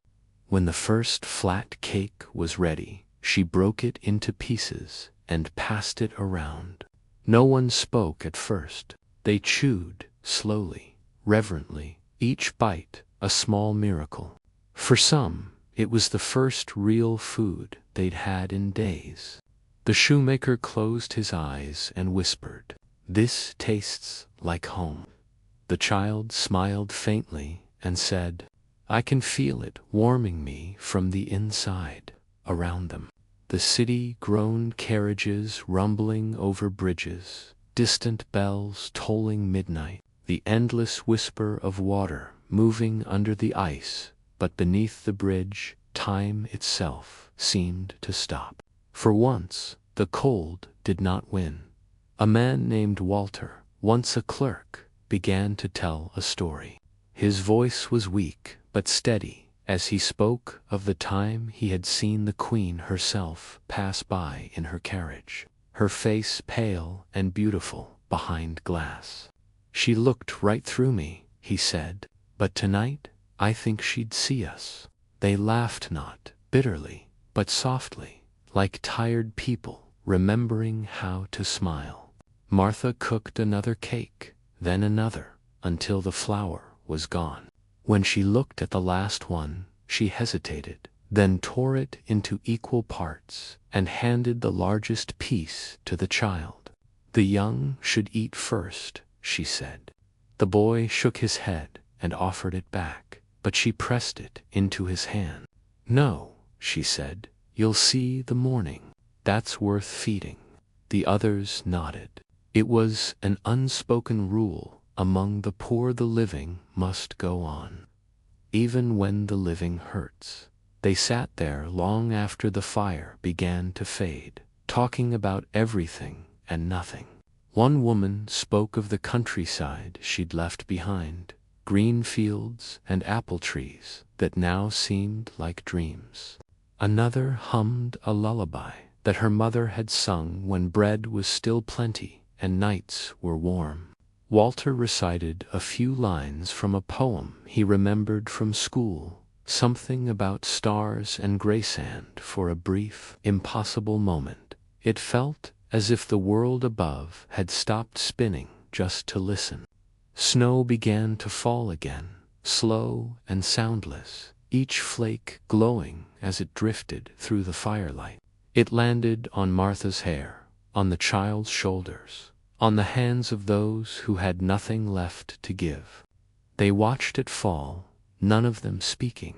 When the first flat cake was ready, she broke it into pieces and passed it around. No one spoke at first. They chewed, slowly, reverently, each bite a small miracle. For some, it was the first real food they'd had in days. The shoemaker closed his eyes and whispered, "This tastes like home." The child smiled faintly and said, "I can feel it warming me from the inside." Around them, the city groaned, carriages rumbling over bridges, distant bells tolling midnight, the endless whisper of water moving under the ice, but beneath the bridge, time itself seemed to stop. For once, the cold did not win. A man named Walter, once a clerk, began to tell a story. His voice was weak but steady as he spoke of the time he had seen the Queen herself pass by in her carriage, her face pale and beautiful behind glass. "She looked right through me," he said, "but tonight I think she'd see us." They laughed not bitterly, but softly, like tired people remembering how to smile. Martha cooked another cake, then another, until the flour was gone. When she looked at the last one, she hesitated, then tore it into equal parts and handed the largest piece to the child. "The young should eat first," she said. The boy shook his head and offered it back, but she pressed it into his hand. "No," she said, "you'll see the morning. That's worth feeding." The others nodded. It was an unspoken rule among the poor: the living must go on, even when the living hurts. They sat there long after the fire began to fade, talking about everything and nothing. One woman spoke of the countryside she'd left behind, green fields and apple trees that now seemed like dreams. Another hummed a lullaby that her mother had sung when bread was still plenty and nights were warm. Walter recited a few lines from a poem he remembered from school, something about stars and gray sand. For a brief, impossible moment, it felt as if the world above had stopped spinning just to listen. Snow began to fall again, slow and soundless, each flake glowing as it drifted through the firelight. It landed on Martha's hair, on the child's shoulders, on the hands of those who had nothing left to give. They watched it fall, none of them speaking,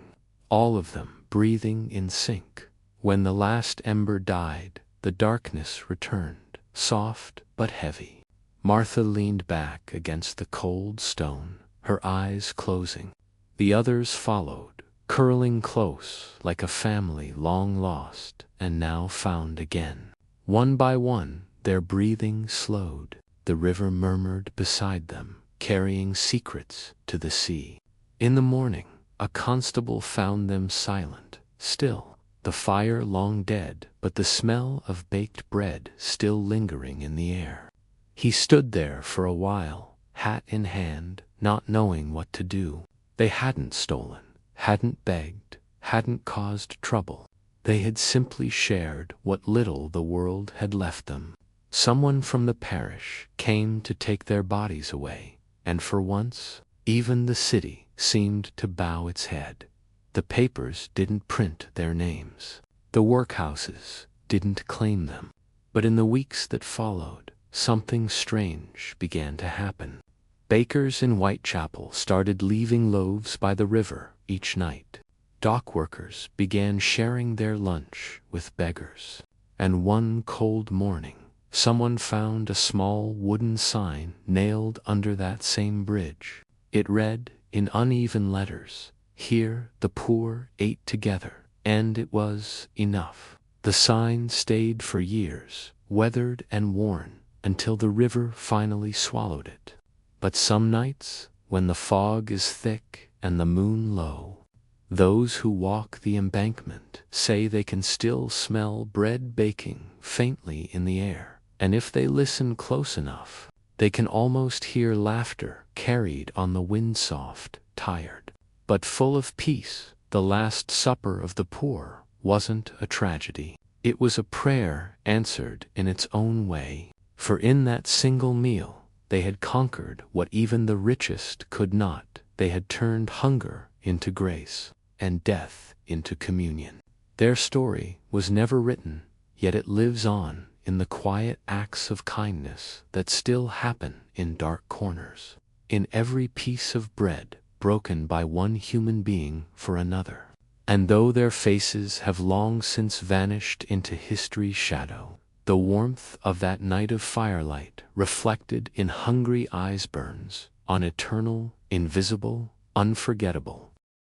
all of them breathing in sync. When the last ember died, the darkness returned, soft but heavy. Martha leaned back against the cold stone, her eyes closing. The others followed, curling close like a family long lost and now found again. One by one, their breathing slowed. The river murmured beside them, carrying secrets to the sea. In the morning, a constable found them silent, still, the fire long dead, but the smell of baked bread still lingering in the air. He stood there for a while, hat in hand, not knowing what to do. They hadn't stolen, hadn't begged, hadn't caused trouble. They had simply shared what little the world had left them. Someone from the parish came to take their bodies away, and for once, even the city seemed to bow its head. The papers didn't print their names. The workhouses didn't claim them. But in the weeks that followed, something strange began to happen. Bakers in Whitechapel started leaving loaves by the river each night. Dock workers began sharing their lunch with beggars. And one cold morning, someone found a small wooden sign nailed under that same bridge. It read, in uneven letters, "Here the poor ate together," and it was enough. The sign stayed for years, weathered and worn, until the river finally swallowed it. But some nights, when the fog is thick and the moon low, those who walk the embankment say they can still smell bread baking faintly in the air, and if they listen close enough, they can almost hear laughter carried on the wind-soft, tired, but full of peace. The Last Supper of the poor wasn't a tragedy. It was a prayer answered in its own way, for in that single meal, They had conquered what even the richest could not. They had turned hunger into grace, and death into communion. Their story was never written, yet it lives on in the quiet acts of kindness that still happen in dark corners, in every piece of bread broken by one human being for another. And though their faces have long since vanished into history's shadow, the warmth of that night of firelight reflected in hungry eyes burns on eternal, invisible, unforgettable